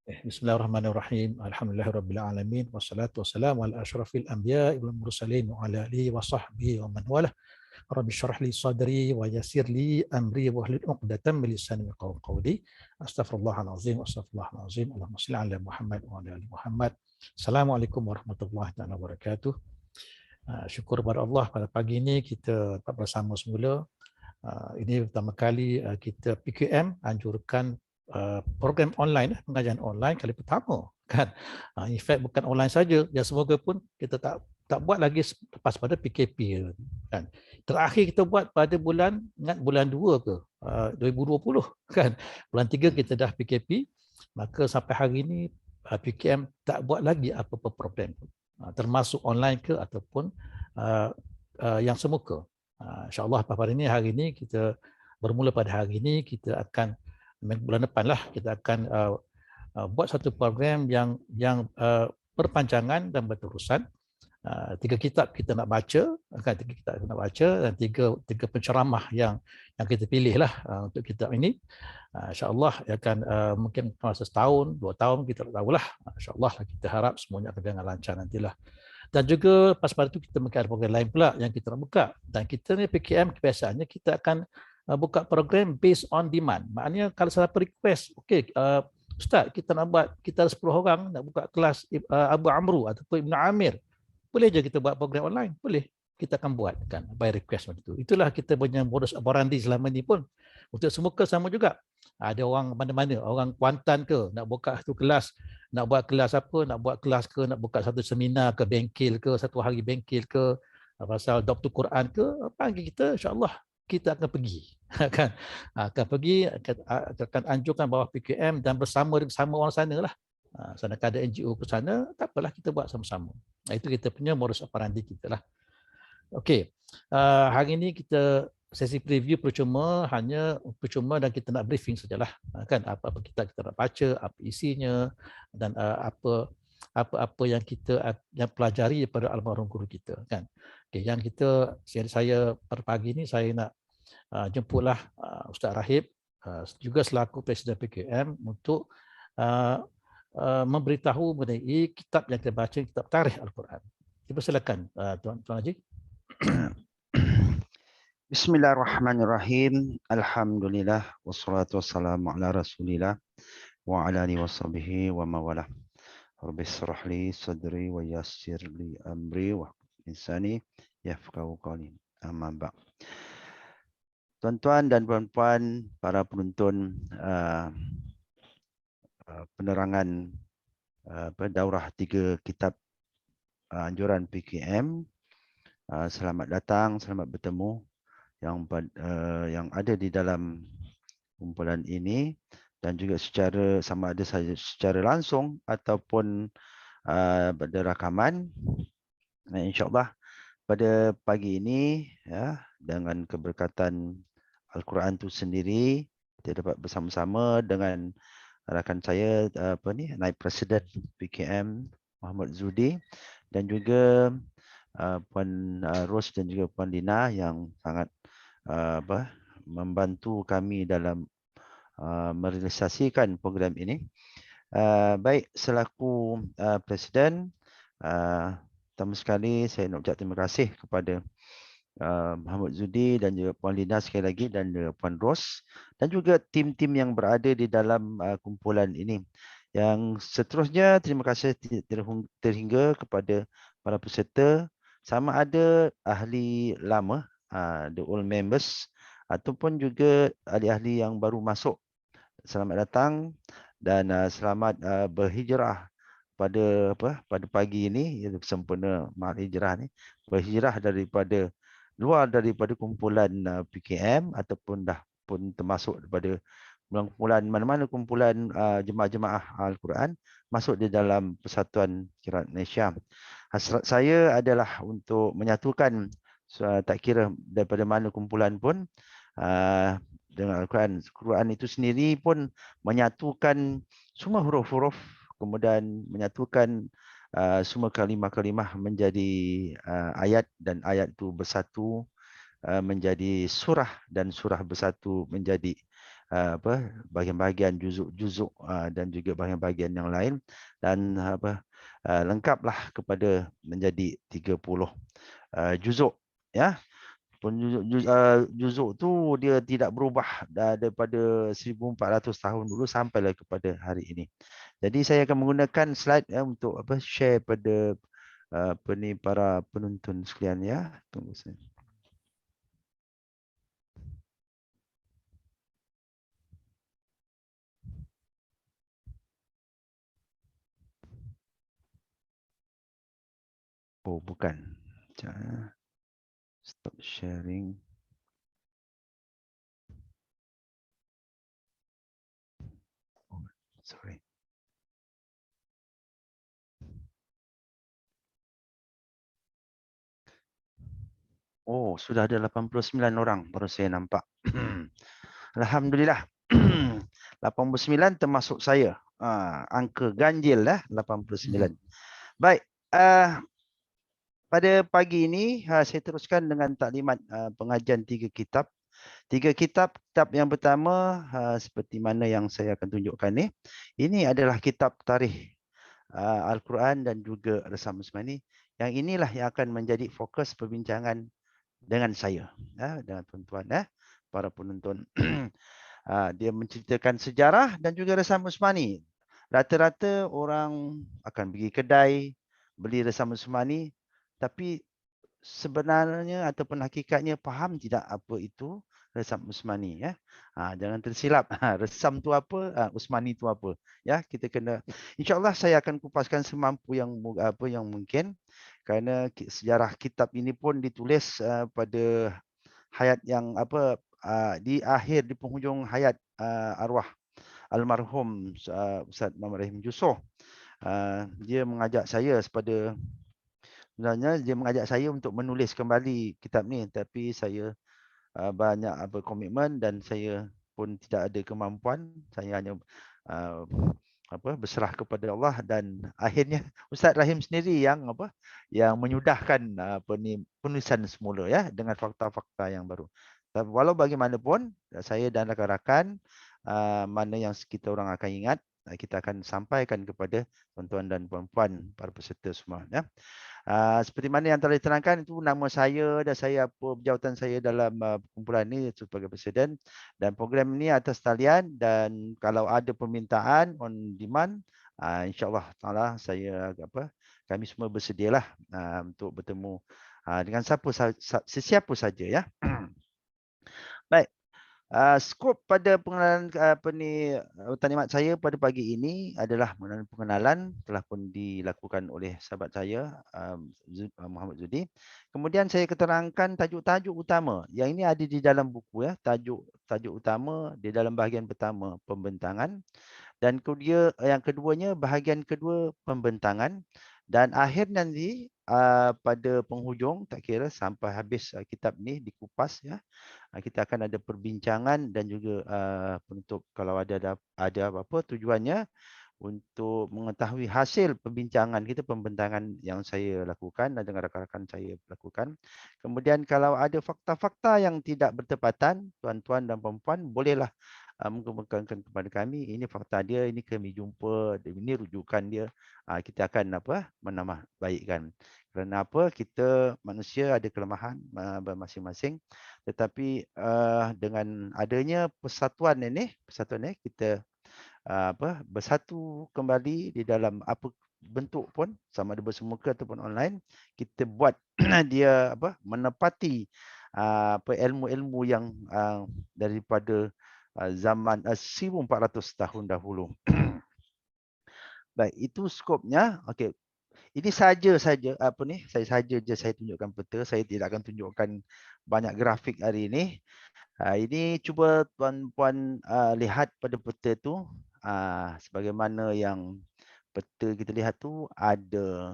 Bismillahirrahmanirrahim. Alhamdulillahirabbil alamin wassalatu wassalamu ala asyrafil anbiya'i wal mursalin wa ala alihi wa sahbihi wa man walah. Rabbi shrah li sadri wa yassir li amri wa hlul 'uqdatam min lisani yafqahu qawli. Astaghfirullahalazim wa astaghfirullahalazim. Allahumma shalli ala Muhammad wa ala ali Muhammad. Assalamualaikum warahmatullahi wabarakatuh. Syukur kepada Allah pada pagi ini kita dapat bersama semula. Ini pertama kali kita PKM anjurkan program online, pengajian online kali pertama kan. In fact bukan online saja, ya semoga pun kita tak buat lagi lepas pada PKP kan. Terakhir kita buat pada bulan 2 ke 2020 kan. Bulan 3 kita dah PKP, maka sampai hari ini PKM tak buat lagi apa-apa program termasuk online ke ataupun yang semuka. InsyaAllah pada hari ini kita bermula pada hari ini kita akan bulan depan lah kita akan buat satu program yang berpanjangan dan berterusan. 3 kitab kita nak baca, kan 3 kitab kita nak baca dan 3 penceramah yang kita pilih lah untuk kitab ini. InsyaAllah akan mungkin masa setahun, 2 tahun kita tak tahulah. InsyaAllah kita harap semuanya akan dengan lancar nantilah. Dan juga pas pada itu kita mungkin ada program lain pula yang kita nak buka. Dan kita ni PKM kebiasaannya kita akan buka program based on demand. Maknanya kalau siapa request, okey Ustaz kita nak buat, kita ada 10 orang nak buka kelas Abu Amru ataupun Ibn Amir. Boleh je kita buat program online? Boleh. Kita akan buat kan by request macam itu. Itulah kita punya modus operandi selama ni pun. Untuk semuka sama juga. Ada orang mana-mana, orang Kuantan ke nak buka satu kelas, nak buat kelas apa, nak buat kelas ke, nak buka satu seminar ke bengkel ke, satu hari bengkel ke, pasal Dr. Quran ke, panggil kita, insya-Allah kita akan pergi kan. Akan pergi, akan anjurkan bawah PKM dan bersama orang sana lah. Sana ada NGO ke sana, tak apalah kita buat sama-sama. Itu kita punya modus operandi kita lah. Okey, hari ini kita sesi preview percuma dan kita nak briefing sajalah kan apa-apa kita nak baca, apa isinya dan apa yang kita pelajari daripada almarhum guru kita kan. Okey, yang saya pada pagi ini saya nak jemputlah Ustaz Rahib juga selaku Presiden PKM untuk memberitahu mengenai kitab yang kita baca, kitab Tarikh Al-Quran. Silakan Tuan Haji. Bismillahirrahmanirrahim. Alhamdulillah wassalatu wassalamu ala Rasulillah wa ala alihi washabihi wa mawalah. Rabbi shrah li sadri wa yassir li amri wa insani yafqahu qawli. Amma ba'd. Tuan-tuan dan puan-puan para penonton penerangan daurah 3 kitab anjuran PKM, selamat datang, selamat bertemu yang ada di dalam kumpulan ini dan juga sama ada secara langsung ataupun pada rakaman. InsyaAllah pada pagi ini ya, dengan keberkatan Al-Quran itu sendiri kita dapat bersama-sama dengan rakan saya Naib Presiden PKM Muhammad Zudi dan juga Puan Ros dan juga Puan Lina yang sangat membantu kami dalam merealisasikan program ini. Baik, selaku Presiden, pertama sekali saya nak ucap terima kasih kepada Muhammad Zudi dan juga Puan Lina sekali lagi dan juga Puan Ros dan juga tim-tim yang berada di dalam kumpulan ini. Yang seterusnya terima kasih terhingga kepada para peserta, sama ada ahli lama, the old members ataupun juga ahli-ahli yang baru masuk. Selamat datang dan selamat berhijrah pada pagi ini, iaitu sempena mahal hijrah ni, berhijrah luar daripada kumpulan PKM ataupun dah pun termasuk daripada kumpulan mana-mana kumpulan jemaah-jemaah Al-Quran masuk di dalam Persatuan Qiraat Malaysia. Hasrat saya adalah untuk menyatukan, tak kira daripada mana kumpulan pun, dengan Al-Quran. Quran itu sendiri pun menyatukan semua huruf-huruf, kemudian menyatukan semua kalimah-kalimah menjadi ayat dan ayat itu bersatu menjadi surah dan surah bersatu menjadi bahagian-bahagian juzuk-juzuk dan juga bahagian-bahagian yang lain, dan lengkaplah kepada menjadi 30 juzuk, ya. Juzuk tu dia tidak berubah daripada 1400 tahun dulu sampailah kepada hari ini. Jadi saya akan menggunakan slide untuk share pada para penonton sekalian, ya. Tunggu saya. Oh, bukan. Stop sharing. Oh, sorry. Oh, sudah ada 89 orang baru saya nampak. Alhamdulillah. 89 termasuk saya. Angka ganjil lah 89. Baik. Pada pagi ini saya teruskan dengan taklimat pengajian 3 kitab. 3 kitab. Kitab yang pertama seperti mana yang saya akan tunjukkan ni. Ini adalah kitab tarikh Al-Quran dan juga Resam Usmani. Yang inilah yang akan menjadi fokus perbincangan dengan saya, dengan tuan-tuan, para penonton. Dia menceritakan sejarah dan juga Resam Usmani. Rata-rata orang akan pergi kedai, beli Resam Usmani, tapi sebenarnya ataupun hakikatnya faham tidak apa itu Resam Usmani, ya. Jangan tersilap. Resam tu apa, Usmani tu apa. Ya, kita kena, insya-Allah saya akan kupaskan semampu yang mungkin, kerana sejarah kitab ini pun ditulis pada hayat yang di akhir, di penghujung hayat arwah almarhum Ustaz Muhammad Rahim Jusoh. Dia mengajak saya sebenarnya dia mengajak saya untuk menulis kembali kitab ni, tapi saya banyak komitmen dan saya pun tidak ada kemampuan. Saya hanya berserah kepada Allah, dan akhirnya Ustaz Rahim sendiri yang menyudahkan penulisan semula, ya, dengan fakta-fakta yang baru. Walau bagaimanapun, saya dan rakan-rakan mana yang kita orang akan ingat, kita akan sampaikan kepada tuan-tuan dan puan-puan para peserta semua, ya. Seperti mana yang telah diterangkan, itu nama saya dan jawatan saya dalam kumpulan ini sebagai presiden, dan program ini atas talian, dan kalau ada permintaan on demand, insya-Allah taala kami semua bersedialah untuk bertemu dengan sesiapa saja, ya. Baik. Skop pada pengenalan taklimat saya pada pagi ini adalah pengenalan telah pun dilakukan oleh sahabat saya Muhammad Zudi. Kemudian saya keterangkan tajuk-tajuk utama yang ini ada di dalam buku, ya. Tajuk utama di dalam bahagian pertama pembentangan, dan yang keduanya bahagian kedua pembentangan, dan akhir nanti pada penghujung, tak kira sampai habis kitab ni dikupas, ya. Kita akan ada perbincangan dan juga penutup kalau ada apa-apa, tujuannya untuk mengetahui hasil perbincangan kita, pembentangan yang saya lakukan dan dengan rakan-rakan saya lakukan. Kemudian kalau ada fakta-fakta yang tidak bertepatan, tuan-tuan dan puan-puan bolehlah mengemukakan kepada kami, ini fakta dia, ini kami jumpa, ini rujukan dia. Kita akan menambah baikkan. Kerana kita manusia ada kelemahan masing-masing, tetapi dengan adanya persatuan ini kita bersatu kembali di dalam apa bentuk pun, sama ada bersemuka ataupun online, kita buat dia menepati ilmu-ilmu yang daripada zaman 1400 tahun dahulu. Baik, itu skopnya. Okey. Ini saja saya tunjukkan peta, saya tidak akan tunjukkan banyak grafik hari ini. Ini cuba tuan-puan lihat pada peta tu, sebagaimana yang peta kita lihat tu, ada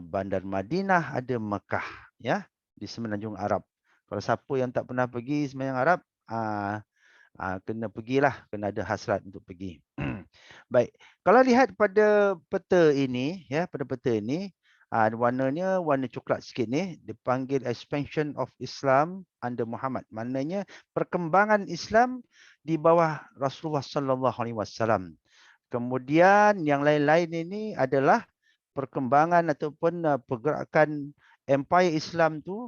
Bandar Madinah, ada Mekah, ya, di Semenanjung Arab. Kalau siapa yang tak pernah pergi Semenanjung Arab, kena pergilah, kena ada hasrat untuk pergi. Baik, kalau lihat pada peta ini, ya, pada peta ini, Warnanya warna coklat sikit ni, dipanggil expansion of Islam under Muhammad. Maknanya perkembangan Islam di bawah Rasulullah sallallahu alaihi wasallam. Kemudian yang lain-lain ini adalah perkembangan ataupun pergerakan empire Islam tu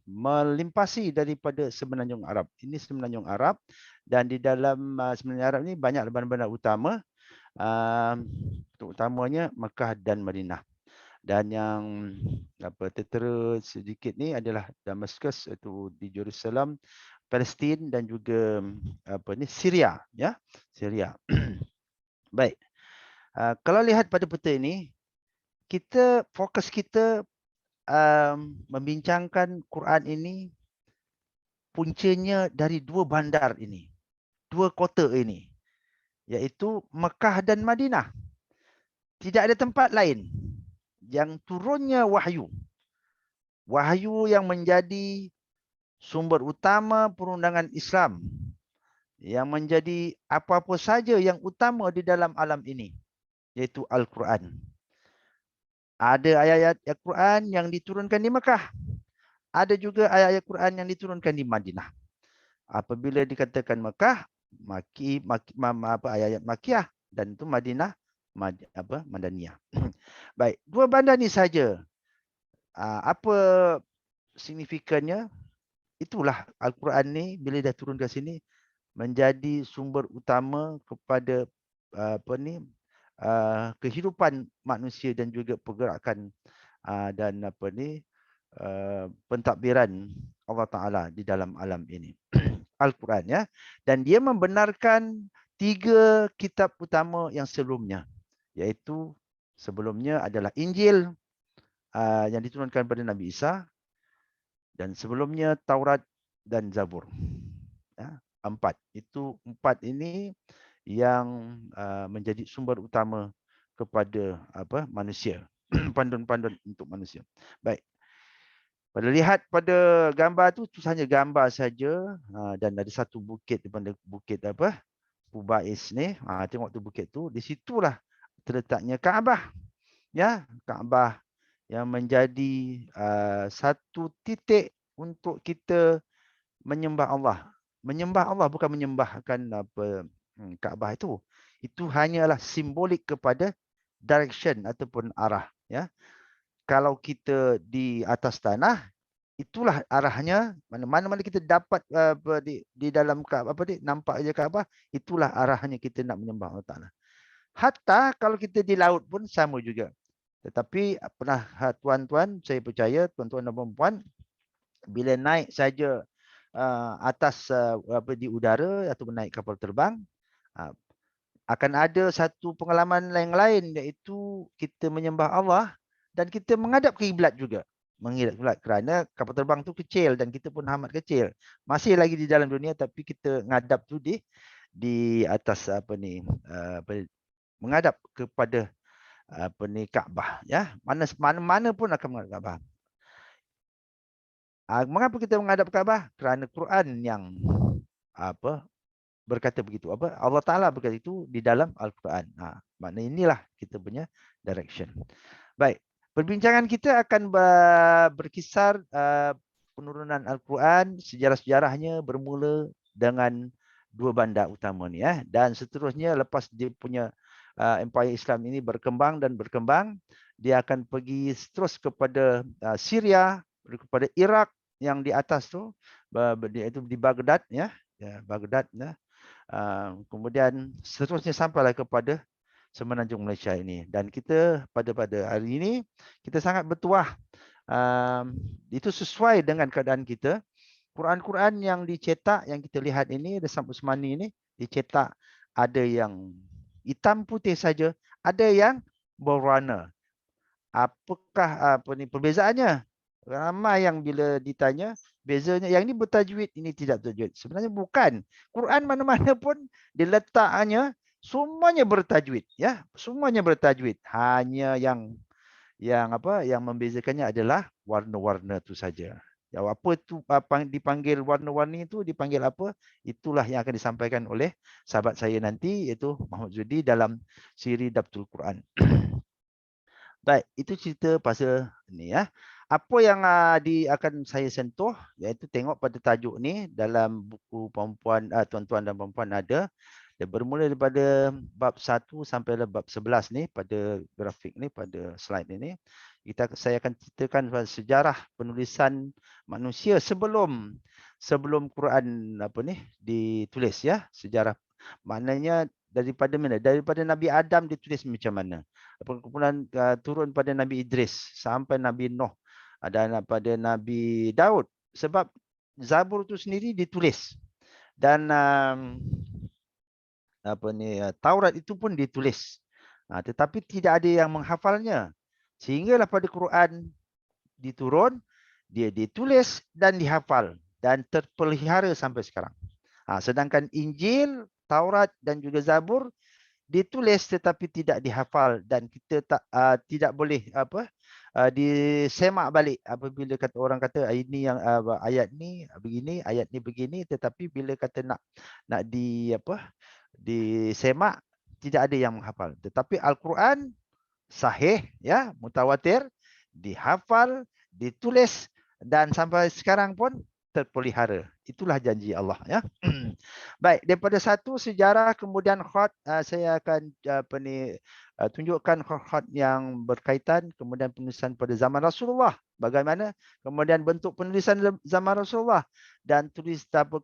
melimpasi daripada Semenanjung Arab. Ini Semenanjung Arab, dan di dalam Semenanjung Arab ni banyak bandar-bandar utama, terutamanya Mekah dan Madinah. Dan yang tertera sedikit ni adalah Damaskus, iaitu di Jerusalem, Palestin dan juga Syria, ya, Syria. Baik. Kalau lihat pada peta ini, fokus kita membincangkan Quran ini puncanya dari dua bandar ini, dua kota ini, iaitu Mekah dan Madinah. Tidak ada tempat lain yang turunnya wahyu. Wahyu yang menjadi sumber utama perundangan Islam, yang menjadi apa-apa saja yang utama di dalam alam ini, iaitu Al-Quran. Ada ayat-ayat Al-Quran yang diturunkan di Mekah. Ada juga ayat-ayat Quran yang diturunkan di Madinah. Apabila dikatakan Mekah, ayat-ayat Makiyah, dan itu Madinah, Madaniyah. Baik, dua bandar ni saja. Apa signifikannya? Itulah Al-Quran ni bila dah turun ke sini menjadi sumber utama kepada kehidupan manusia dan juga pergerakan dan pentadbiran Allah Ta'ala di dalam alam ini. Al-Quran, ya. Dan dia membenarkan 3 kitab utama yang sebelumnya, iaitu sebelumnya adalah Injil yang diturunkan pada Nabi Isa, dan sebelumnya Taurat dan Zabur. Ya, 4. Itu 4 ini yang menjadi sumber utama kepada manusia, panduan-panduan untuk manusia. Baik. Pada lihat pada gambar tu hanya gambar saja, dan ada satu bukit daripada bukit Qubais ni. Tengok tu bukit tu, di situlah terletaknya Kaabah. Ya, Kaabah yang menjadi satu titik untuk kita menyembah Allah. Menyembah Allah bukan menyembahkan Kaabah itu. Itu hanyalah simbolik kepada direction ataupun arah, ya. Kalau kita di atas tanah, itulah arahnya. Mana-mana kita dapat di dalam nampak je Kaabah, itulah arahnya kita nak menyembah Allah Taala. Hatta kalau kita di laut pun sama juga. Tetapi pernah tuan-tuan, saya percaya tuan-tuan dan puan-puan, bila naik saja atas di udara atau naik kapal terbang, akan ada satu pengalaman yang lain, iaitu kita menyembah Allah dan kita menghadap ke kiblat juga. Menghadap kiblat kerana kapal terbang tu kecil dan kita pun amat kecil. Masih lagi di dalam dunia, tapi kita menghadap tu di atas menghadap kepada Kaabah, ya. Mana-mana pun akan menghadap Kaabah. Mengapa kita menghadap Kaabah? Kerana Quran yang berkata begitu. Allah Taala berkata itu di dalam Al-Quran. Maknanya inilah kita punya direction. Baik, perbincangan kita akan berkisar penurunan Al-Quran, sejarah-sejarahnya bermula dengan dua bandar utama ni, ya. Dan seterusnya lepas dia punya empire Islam ini berkembang, dia akan pergi terus kepada Syria, kepada Iraq yang di atas tu, iaitu di Baghdad, ya, Baghdad, ya. Kemudian seterusnya sampailah kepada Semenanjung Malaysia ini. Dan kita pada hari ini kita sangat bertuah, itu sesuai dengan keadaan kita. Quran-Quran yang dicetak, yang kita lihat ini, The Sampul Semani ini dicetak, ada yang hitam putih saja, ada yang berwarna. Apakah perbezaannya? Ramai yang bila ditanya bezanya, yang ini bertajwid, ini tidak bertajwid. Sebenarnya bukan. Quran mana-mana pun diletaknya semuanya bertajwid, ya. Semuanya bertajwid. Hanya yang membezakannya adalah warna-warna itu saja. Ya, apa itu dipanggil warna-warni itu dipanggil apa? Itulah yang akan disampaikan oleh sahabat saya nanti, iaitu Muhammad Zudi dalam siri Dabtul Quran. Baik, itu cerita pasal ni ya. Apa yang akan saya sentuh iaitu tengok pada tajuk ni dalam buku perempuan tuan-tuan dan perempuan ada. Dia bermula daripada bab 1 sampai bab 11 ni pada grafik ni pada slide ini. Saya akan ceritakan pasal sejarah penulisan manusia sebelum Quran ditulis ya. Sejarah maknanya daripada mana? Daripada Nabi Adam ditulis macam mana? Kemudian turun pada Nabi Idris sampai Nabi Nuh dan pada Nabi Daud, sebab Zabur itu sendiri ditulis dan Taurat itu pun ditulis, tetapi tidak ada yang menghafalnya, sehinggalah pada Quran diturun, dia ditulis dan dihafal dan terpelihara sampai sekarang. Sedangkan Injil, Taurat dan juga Zabur ditulis tetapi tidak dihafal dan kita tidak boleh disemak balik apabila orang kata ini yang ayat ni begini, ayat ni begini, tetapi bila kata nak disemak tidak ada yang menghafal. Tetapi Al-Quran sahih ya, mutawatir, dihafal, ditulis dan sampai sekarang pun terpelihara. Itulah janji Allah ya. Baik, daripada satu sejarah kemudian khat, saya akan tunjukkan khat yang berkaitan, kemudian penulisan pada zaman Rasulullah bagaimana, kemudian bentuk penulisan zaman Rasulullah dan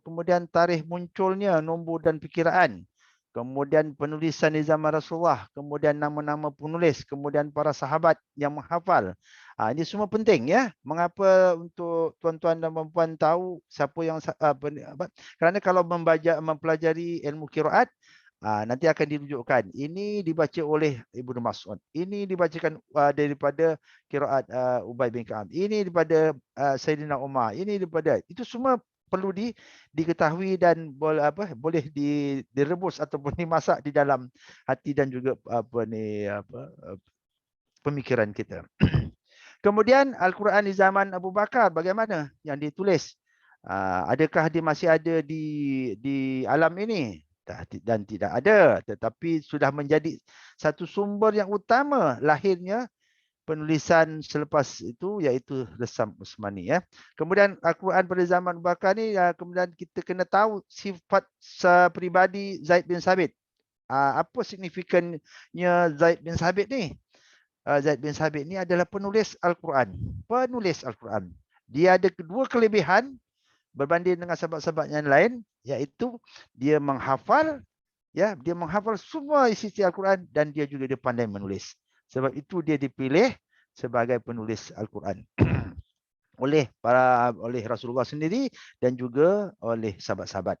kemudian tarikh munculnya nombor dan perkiraan, kemudian penulisan di zaman Rasulullah, kemudian nama-nama penulis, kemudian para sahabat yang menghafal. Ini semua penting ya. Mengapa untuk tuan-tuan dan puan tahu siapa yang kerana kalau mempelajari ilmu qiraat, nanti akan dirujukkan. Ini dibaca oleh Ibnu Mas'ud. Ini dibacakan daripada qiraat Ubay bin Ka'ab. Ini daripada Sayyidina Umar. Ini daripada, itu semua perlu diketahui dan boleh direbus ataupun dimasak di dalam hati dan juga pemikiran kita. Kemudian Al-Quran di zaman Abu Bakar bagaimana yang ditulis? Adakah dia masih ada di alam ini? Dan tidak ada, tetapi sudah menjadi satu sumber yang utama lahirnya penulisan selepas itu, iaitu Resam Utsmani ya. Kemudian Al-Quran pada zaman Abu Bakar ni, kemudian kita kena tahu sifat pribadi Zaid bin Sabit. Apa signifikannya Zaid bin Sabit ni? Zaid bin Sabit ni adalah penulis Al-Quran. Penulis Al-Quran. Dia ada kedua kelebihan berbanding dengan sahabat-sahabat yang lain, iaitu dia menghafal semua isi Al-Quran dan dia juga dia pandai menulis. Sebab itu dia dipilih sebagai penulis Al-Quran oleh Rasulullah sendiri dan juga oleh sahabat-sahabat.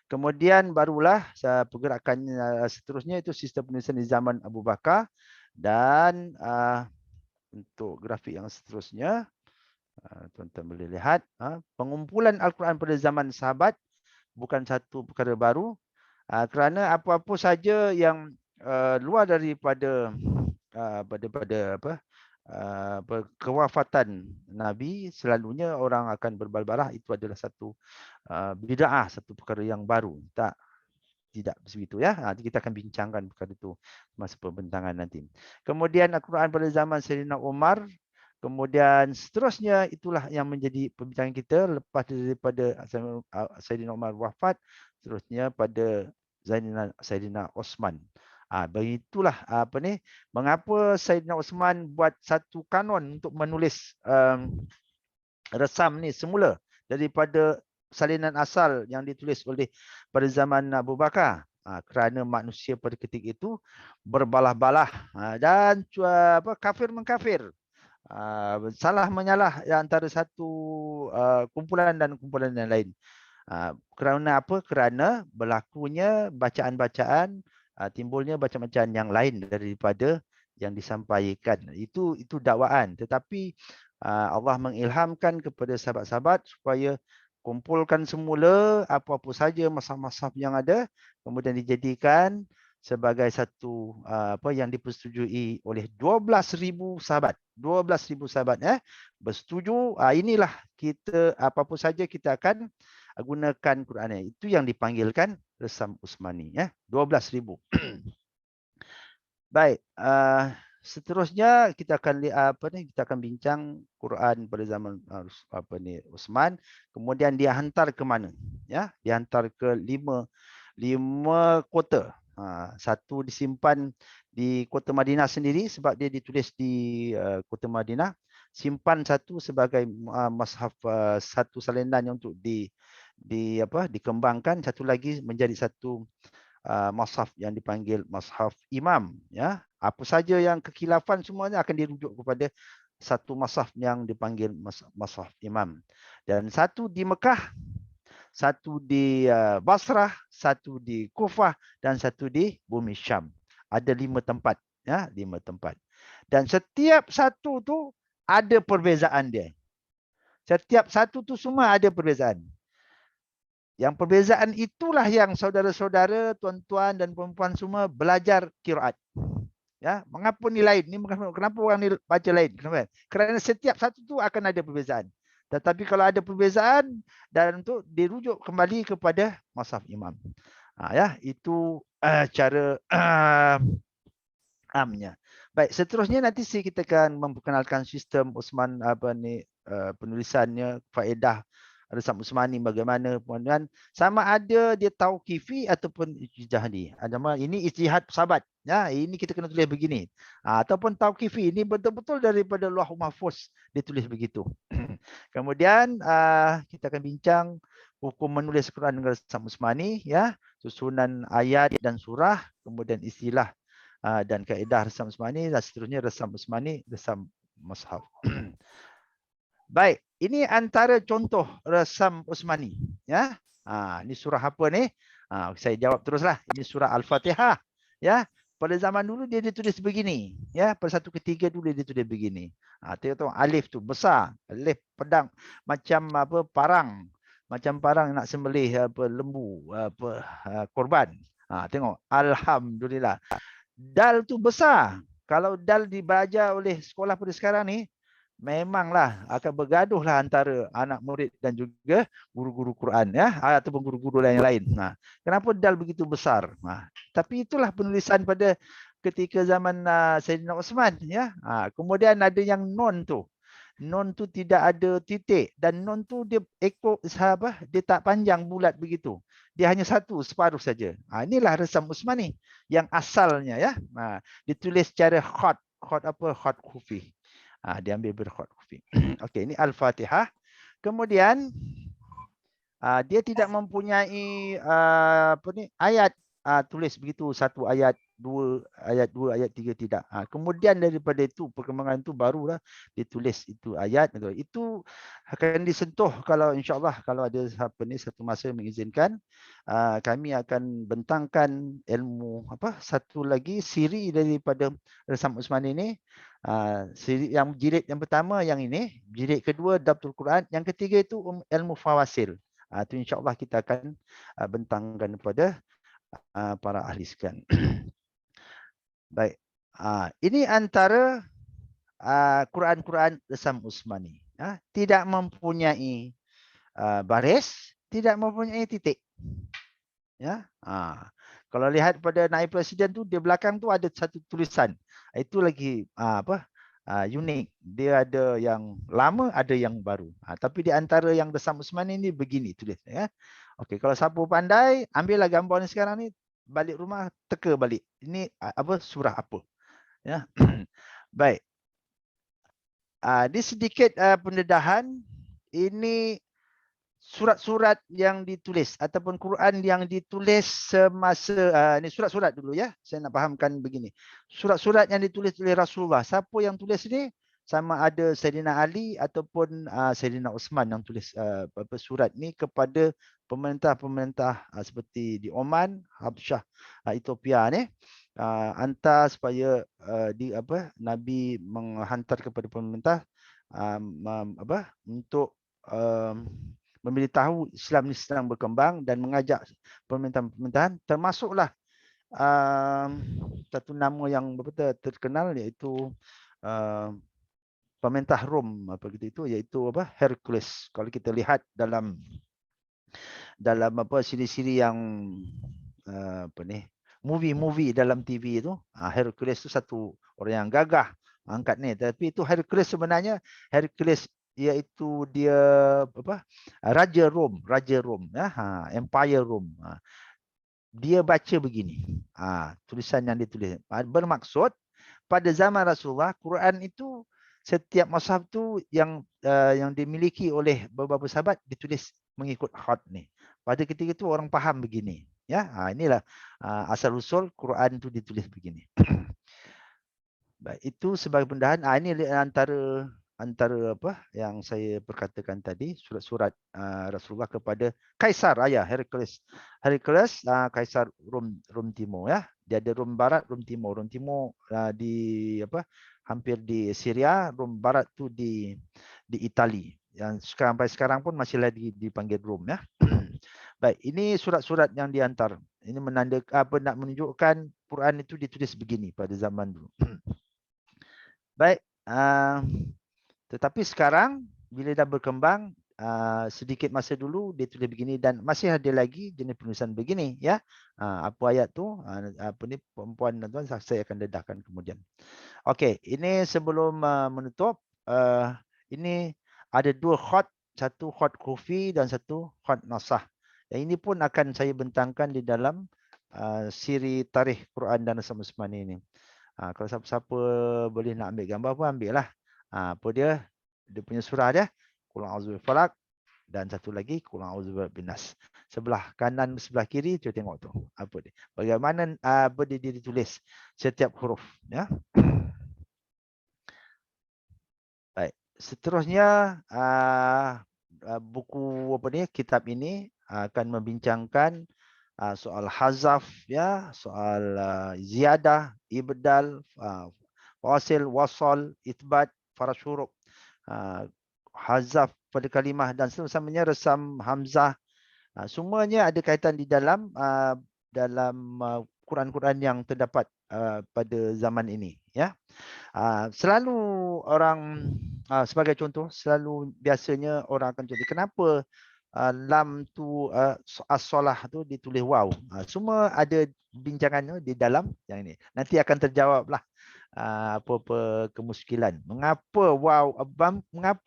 Kemudian barulah pergerakan seterusnya itu sistem penulisan di zaman Abu Bakar. Dan untuk grafik yang seterusnya, tuan-tuan boleh lihat pengumpulan Al-Quran pada zaman sahabat bukan satu perkara baru, kerana apa-apa saja yang luar daripada kewafatan Nabi, selalunya orang akan berbalbarah itu adalah satu bid'ah, satu perkara yang baru. Tidak begitu ya. Nanti kita akan bincangkan perkara itu masa pembentangan nanti. Kemudian Al-Quran pada zaman Sayyidina Umar, kemudian seterusnya itulah yang menjadi perbincangan kita lepas daripada Sayyidina Umar wafat, seterusnya pada Sayyidina Osman. Begitulah mengapa Sayyidina Osman buat satu kanon untuk menulis resam ni semula daripada salinan asal yang ditulis oleh pada zaman Abu Bakar, kerana manusia pada ketika itu berbalah-balah dan kafir mengkafir, salah menyalah antara satu kumpulan dan kumpulan yang lain. Kerana apa? Kerana berlakunya bacaan-bacaan, timbulnya bacaan-bacaan yang lain daripada yang disampaikan. Itu dakwaan, tetapi Allah mengilhamkan kepada sahabat-sahabat supaya kumpulkan semula apa-apa saja masaf-masaf yang ada, kemudian dijadikan sebagai satu yang dipersetujui oleh 12,000 sahabat. 12,000 sahabat bersetuju. Inilah kita, apa-apa saja kita akan gunakan Quran. Itu yang dipanggilkan Resam Utsmani 12,000. Baik, seterusnya kita akan lihat kita akan bincang Quran pada zaman Uthman, kemudian dia hantar ke mana, ya, dia hantar ke lima kota. Satu disimpan di kota Madinah sendiri sebab dia ditulis di kota Madinah, simpan satu sebagai mushaf, satu salinan yang untuk dikembangkan, satu lagi menjadi satu mushaf yang dipanggil mushaf imam, ya. Apa saja yang kekhilafan semuanya akan dirujuk kepada satu mushaf yang dipanggil mushaf imam. Dan satu di Mekah, satu di Basrah, satu di Kufah, dan satu di bumi Syam. Ada 5 tempat, ya, 5 tempat. Dan setiap satu tu ada perbezaan dia. Setiap satu tu semua ada perbezaan. Yang perbezaan itulah yang saudara-saudara, tuan-tuan dan puan-puan semua belajar qiraat. Ya, mengapa ni lain? Ni kenapa orang ni baca lain? Kenapa? Kerana setiap satu tu akan ada perbezaan. Tetapi kalau ada perbezaan dan untuk dirujuk kembali kepada mushaf imam. Ya, itu cara amnya. Baik, seterusnya nanti kita akan memperkenalkan sistem Uthman penulisannya, faedah Resam Uthmani bagaimana, kemudian sama ada dia tauqifi ataupun ijtihadi. Ini ijtihad sahabat, ya, ini kita kena tulis begini. Ataupun tauqifi, ini betul-betul daripada Lauh Mahfuz ditulis begitu. Kemudian kita akan bincang hukum menulis Quran dengan Resam Uthmani, ya, susunan ayat dan surah, kemudian istilah dan kaedah Resam Uthmani, dan seterusnya Resam Uthmani, Resam Mushaf. Baik, ini antara contoh Resam Uthmani, ya. Ini surah apa ni? Saya jawab teruslah. Ini surah Al-Fatihah, ya. Pada zaman dulu dia ditulis begini, ya. Pada satu ketiga dulu dia ditulis begini. Tengok alif tu besar, alif pedang macam parang. Macam parang nak sembelih lembu, korban. Tengok, alhamdulillah. Dal tu besar. Kalau dal dibaca oleh sekolah pada sekarang ni, memanglah akan bergaduhlah antara anak murid dan juga guru-guru Quran, ya, ataupun guru-guru yang lain. Kenapa dal begitu besar? Tapi itulah penulisan pada ketika zaman Sayyidina Uthman, ya. Kemudian ada yang non tu. Non tu tidak ada titik, dan non tu dia dia tak panjang bulat begitu. Dia hanya satu, separuh saja. Inilah Resam Uthmani yang asalnya, ya. Ditulis secara khat khufi. Diambil berkhot kufi. Okey, ini Al-Fatihah. Kemudian dia tidak mempunyai ayat tulis begitu, satu ayat, dua ayat, tiga, tidak. Kemudian daripada itu, perkembangan itu barulah ditulis itu ayat. Itu akan disentuh kalau insya-Allah, kalau ada satu masa mengizinkan, kami akan bentangkan ilmu satu lagi siri daripada Resam Uthmani ini. Siri yang jilid yang pertama yang ini, jilid kedua Dabtul Quran, yang ketiga itu ilmu fawasil. Itu insya-Allah kita akan bentangkan kepada para ahli sekalian. Baik. Ini antara Quran-Quran Resam Uthmani. Tidak mempunyai baris, tidak mempunyai titik. Ya. Kalau lihat pada naib presiden tu, di belakang tu ada satu tulisan. Itu lagi unik. Dia ada yang lama, ada yang baru. Tapi di antara yang Resam Uthmani ini begini tulisnya, ya. Okey, kalau siapa pandai, ambillah gambar ni sekarang ni, balik rumah teka balik. Ini surah apa? Ya. Baik. Ini sedikit pendedahan. Ini surat-surat yang ditulis ataupun Quran yang ditulis semasa ini surat-surat dulu, ya. Saya nak fahamkan begini. Surat-surat yang ditulis oleh Rasulullah. Siapa yang tulis ni? Sama ada Sayyidina Ali ataupun Sayyidina Uthman yang tulis surat ni kepada pemerintah-pemerintah seperti di Oman, Habsyah, Ethiopia ni. Hantar supaya Nabi menghantar kepada pemerintah untuk memberitahu Islam ni sedang berkembang dan mengajak pemerintahan-pemerintahan, termasuklah satu nama yang betul terkenal, iaitu pemerintah Rom iaitu Hercules. Kalau kita lihat dalam siri-siri yang movie dalam TV itu. Hercules itu satu orang yang gagah angkat ni. Tapi itu Hercules sebenarnya Hercules iaitu dia apa? Raja Rom ya. Empire Rom. Dia baca begini. Tulisan yang ditulis bermaksud pada zaman Rasulullah Quran itu setiap mushaf tu yang dimiliki oleh beberapa sahabat ditulis mengikut khat ni. Pada ketika itu orang faham begini. Ya, inilah asal usul Quran tu ditulis begini. Baik, itu sebagai pendahan. Ini antara apa yang saya perkatakan tadi, surat-surat Rasulullah kepada Kaisar Hercules. Hercules Kaisar Rom Timur ya. Dia ada Rom Barat, Rom Timur. Rom Timur di apa? Hampir di Syria, Rom Barat tu di Itali. Yang sampai sekarang pun masih lagi dipanggil Rom ya. Baik, ini surat-surat yang dihantar. Ini menandakan nak menunjukkan Quran itu ditulis begini pada zaman dulu. Baik, tetapi sekarang bila dah berkembang, sedikit masa dulu dia tulis begini dan masih ada lagi jenis penulisan begini ya. Apa ayat tu? Apa ni perempuan dan tuan saya akan dedahkan kemudian. Okey, ini sebelum menutup, ini ada dua khat, satu khat kufi dan satu khat nasah. Yang ini pun akan saya bentangkan di dalam siri tarikh Quran dan Asma Usmani ini. Kalau siapa-siapa boleh nak ambil gambar pun ambil lah. Apa dia punya surah dia, Qul a'udzu birabbil falaq dan satu lagi Qul a'udzu birabbin nas. Sebelah kanan, sebelah kiri cuba tengok tu. Apa dia? Bagaimana apa dia ditulis setiap huruf ya. Baik, seterusnya buku apa ni, kitab ini akan membincangkan soal hazaf ya, soal ziyadah, ibdal, fasil, wasal, itsbat, faras huruf, hazaf pada kalimah dan seterusnya, resam hamzah. Semuanya ada kaitan di dalam Quran-Quran yang terdapat pada zaman ini ya. Selalu orang sebagai contoh, selalu biasanya orang akan contoh kenapa lam tu as-solah tu ditulis waw. Semua ada bincangannya di dalam yang ini. Nanti akan terjawablah apa-apa kemuskilan. Mengapa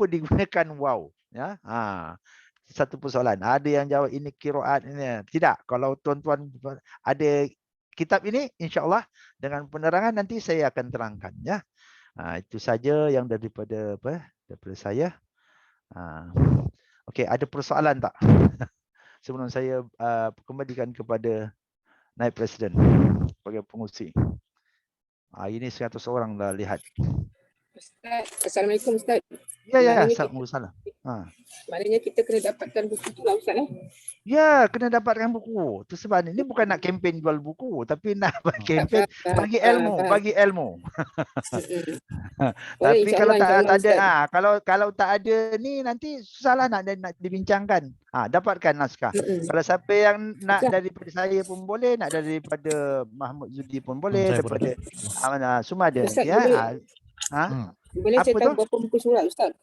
digunakan waw ya? Satu persoalan. Ada yang jawab ini qiraat ini. Tidak, kalau tuan-tuan ada kitab ini, insya-Allah dengan penerangan nanti saya akan terangkan ya. Itu saja yang daripada saya. Okey, ada persoalan tak? Sebelum saya kembalikan kepada Naib Presiden sebagai pengurusi. Ini 100 orang dah lihat. Ustaz, Assalamualaikum Ustaz. Ya, Assalamualaikum. Maknanya kita kena dapatkan buku tu lah Ustaz Ya, kena dapatkan buku. Itu sebab ini bukan nak kempen jual buku, tapi nak kempen bagi ilmu. Tapi kalau tak ada, kalau tak ada ni nanti susahlah nak dibincangkan. Dapatkan naskah. Kalau siapa yang nak daripada saya pun boleh, nak daripada Mahmud Zudi pun boleh, daripada semua ada. Ya. Boleh saya tahu berapa buku surat Ustaz?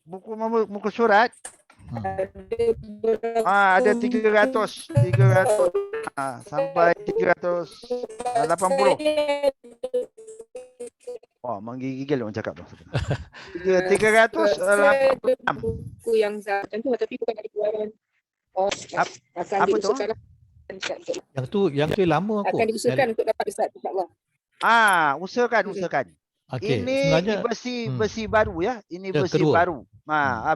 Buku surat. Ada 300 sampai 380. Menggigil orang cakap tu. 386 buku yang macam tu tapi bukan dari keluaran. Apa tu? Yang tu lama aku. Akan diusahakan untuk dapat Ustaz insya-Allah. Usahakan. Okay. Ini besi baru ya. Ini besi baru.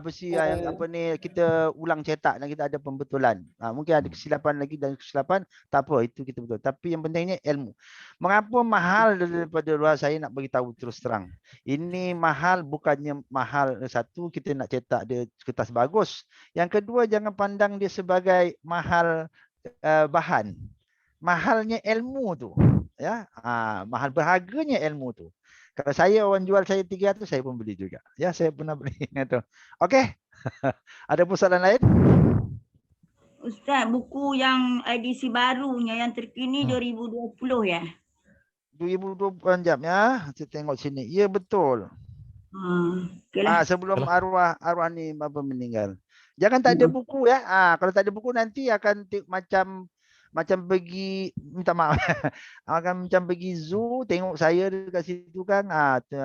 Besi yang apa ni kita ulang cetak dan kita ada pembetulan. Mungkin ada kesilapan lagi dan kesilapan, tak apa itu kita betul. Tapi yang pentingnya ilmu. Mengapa mahal daripada luar, saya nak bagi tahu terus terang. Ini mahal bukannya mahal, satu kita nak cetak dia kertas bagus. Yang kedua jangan pandang dia sebagai mahal bahan. Mahalnya ilmu tu. Ya, mahal berharganya ilmu tu. Kalau saya orang jual saya 300, saya pun beli juga. Ya, saya pernah beli itu. Okey. Ada persoalan lain? Ustaz, buku yang edisi barunya yang terkini 2020 ya? 2020 jam ya. Saya tengok sini. Ya, betul. Sebelum arwah ni meninggal. Jangan tak ada buku ya. Kalau tak ada buku nanti akan macam macam pergi minta maaf akan macam pergi zoo tengok saya dekat situ kan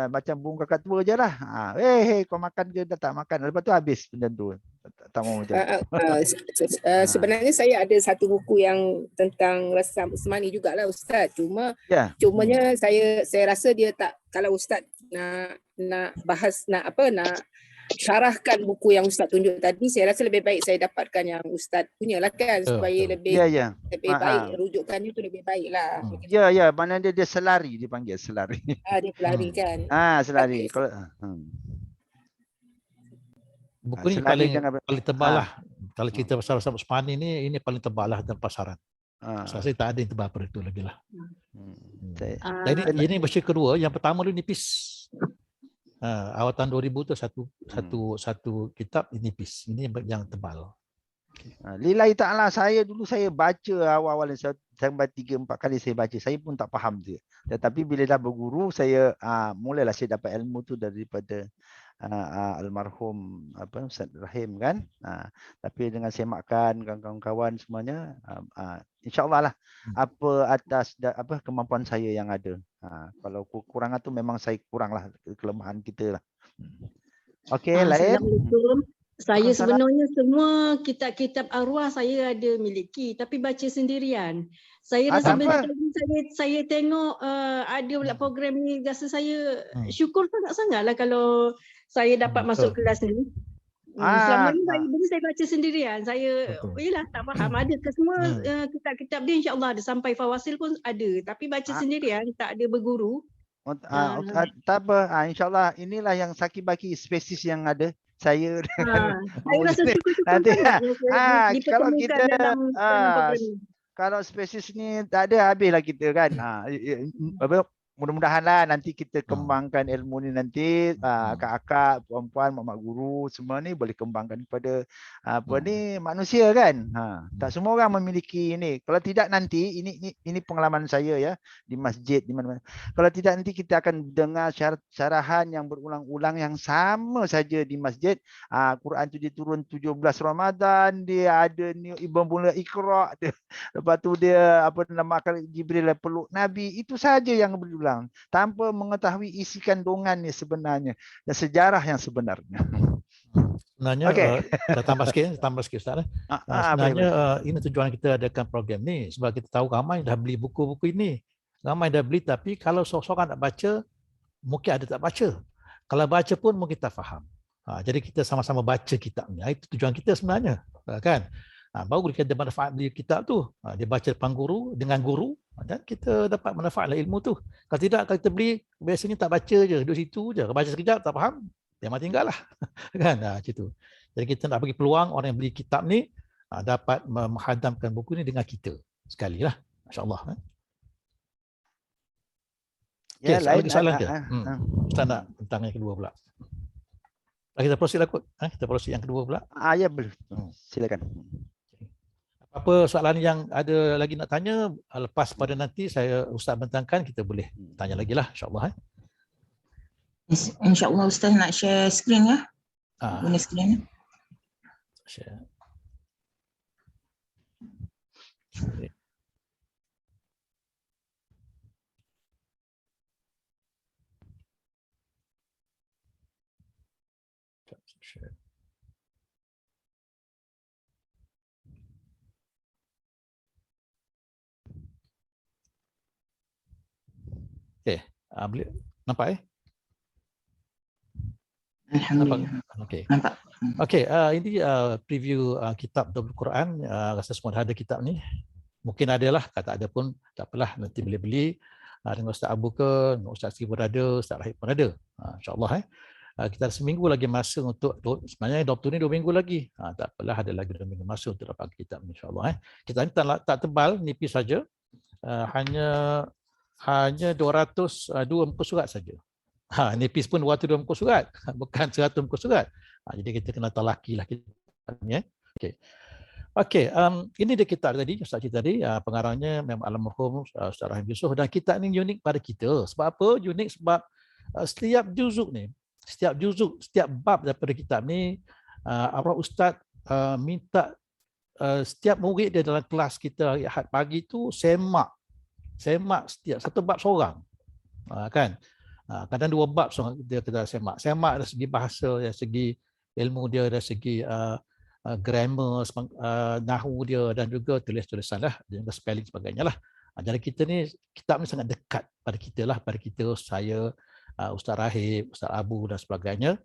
macam burung kakak tua je lah. Kau makan ke? Dah tak makan. Lepas tu habis benda tu. Tak mau macam tu. Sebenarnya saya ada satu buku yang tentang rasam Usmani jugalah Ustaz. Cumanya saya rasa dia tak, kalau Ustaz nak bahas nak syarahkan buku yang Ustaz tunjuk tadi, saya rasa lebih baik saya dapatkan yang Ustaz punya lah kan, supaya lebih baik rujukannya tu lebih baik lah. Ya, mana dia selari, dipanggil selari. Dia pelari kan. Selari. Kalau buku ni paling tebal lah. Kalau kita pasal Rasam Usmani ni, ini paling tebal lah dalam pasaran. Saya tak ada yang tebal pada itu lagi lah. Jadi ini versi kedua, yang pertama dulu nipis. Awal tahun 2000 tu satu kitab nipis. Ini yang tebal. Lillahi ta'ala, saya baca awal-awal sampai 3-4 kali saya baca. Saya pun tak faham dia. Tetapi bila dah berguru, saya mulalah saya dapat ilmu tu daripada almarhum Ustaz Rahim kan. Tapi dengan semakan kawan-kawan semuanya, insya-Allah lah atas kemampuan saya yang ada. Kalau kekurangan tu memang saya kurang lah, kelemahan kita lah. Okey, lain. Assalamualaikum. Saya sebenarnya semua kitab-kitab arwah saya ada miliki, tapi baca sendirian. Saya rasa saya tengok ada pula program ni, rasa saya syukur sangat-sangat lah kalau saya dapat masuk kelas ni. Selama ni saya baca sendirian. Saya yelah tak faham ada ke semua kitab-kitab dia, insya-Allah ada, sampai Fawasil pun ada, tapi baca sendirian, tak ada berguru. Tak apa, insya-Allah inilah yang Saki-Baki spesies yang ada. Saya saya rasa cukup kalau kita kalau spesies ni tak ada, habislah kita kan. Mudah-mudahanlah nanti kita kembangkan ilmu ni nanti, akak-akak, puan-puan, mak-mak guru semua ni boleh kembangkan kepada manusia kan. Tak semua orang memiliki ini. Kalau tidak nanti ini pengalaman saya ya di masjid di mana-mana. Kalau tidak nanti kita akan dengar syarahan yang berulang-ulang yang sama saja di masjid. Quran tu diturun 17 Ramadan, dia ada ni mula Iqra, lepas tu dia Jibril peluk Nabi, itu saja yang berulang tanpa mengetahui isi kandungannya sebenarnya dan sejarah yang sebenarnya. Sebenarnya tambah sikit Ustaz. Sebenarnya ini tujuan kita adakan program ni sebab kita tahu ramai dah beli buku-buku ini. Ramai dah beli, tapi kalau seorang nak baca, mungkin ada tak baca. Kalau baca pun mungkin tak faham. Jadi kita sama-sama baca kitab ni. Itu tujuan kita sebenarnya, kan? Baru kita ada manfaat beli kitab tu. Dia baca depan guru, dengan guru, dan kita dapat manfaat ilmu tu. Kalau tidak, kalau kita beli, biasanya tak baca je, duduk situ je. Baca sekejap, tak faham, memang tinggal lah. Kan? Macam tu. Jadi kita nak bagi peluang orang yang beli kitab ni dapat menghadamkan buku ni dengan kita sekali lah. Masya-Allah. Okay, lagi soalan ke? Kita nak tentang yang kedua pula. Kita proceed lah kot. Kita proceed yang kedua pula. Ya, boleh. Silakan. Apa soalan yang ada lagi nak tanya, lepas pada nanti saya Ustaz bentangkan, kita boleh tanya lagi lah, insya-Allah. InsyaAllah Ustaz nak share screen ya. Guna screen. Share. Share. Okey, boleh nampak Alhamdulillah. Okey. Nampak. Okey, ini preview kitab Darul Quran. Rasa semua dah ada kitab ni. Mungkin adalah, kata ada pun tak apalah, nanti boleh beli dengan Ustaz Abu ke, dengan Ustaz Sri pun ada, Ustaz Rahim pun ada. Insya-Allah kita ada seminggu lagi masa untuk, sebenarnya doktor ni 2 minggu lagi. Tak apalah, ada lagi 2 minggu masa untuk dapat kitab ni, insya-Allah. Kita ni tak tebal, nipis saja. Hanya 202 muka surat saja. Nipis pun 202 muka surat, bukan 100 muka surat. Jadi kita kena talakilah kitabnya. Okey, ini dia kitab tadi, Ustaz cerita tadi, pengarangnya memang almarhum Ustaz Rahim Yusof, dan kitab ni unik pada kita. Sebab apa? Unik sebab setiap juzuk ni, setiap bab daripada kitab ni, Ustaz minta setiap murid dia dalam kelas kita hari Ahad pagi tu semak setiap satu bab seorang, kan. Kadang 2 bab seorang dia kena semak dari segi bahasa, dari segi ilmu dia, dari segi grammar, nahwu dia, dan juga tulis-tulisan lah, dan juga spelling sebagainya lah. Jadi kita ni, kitab ni sangat dekat pada kita lah, pada kita, saya, Ustaz Rahib, Ustaz Abu dan sebagainya.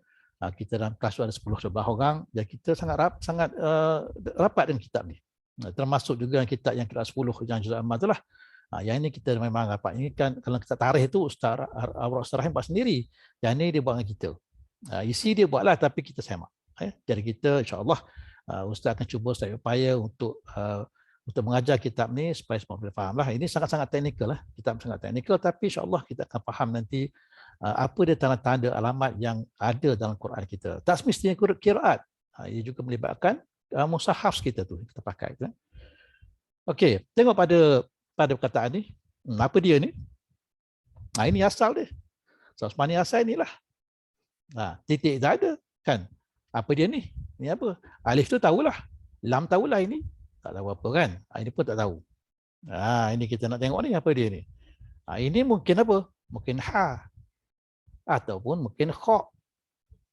Kita dalam kelas ada 10-12 orang, dan kita sangat rapat dengan kitab ni. Termasuk juga kitab yang kitab 10 yang Juz' Amma tu lah. Yang ini kita memang rapat. Ini kan kalau kita tarikh tu Ustaz Rahim buat sendiri. Yang ini dia buat dengan kita. Isi dia buatlah tapi kita semak. Jadi kita insya-Allah Ustaz akan cuba saya upaya untuk mengajar kitab ni supaya semua boleh faham lah. Ini sangat-sangat teknikal lah. Kitab sangat teknikal tapi insya-Allah kita akan faham nanti apa dia tanda-tanda alamat yang ada dalam Quran kita. Tak semestinya qiraat. Ia juga melibatkan mushaf kita tu kita pakai tu. Okey, tengok pada perkataan ni. Apa dia ni? Ini asal dia. Usmani asal inilah. Titik tak ada kan. Apa dia ni? Ni apa? Alif tu tahulah. Lam tahulah ini. Tak tahu apa kan. Ini pun tak tahu. Ini kita nak tengok ni apa dia ni. Ini mungkin apa? Mungkin ha. Ataupun mungkin kha.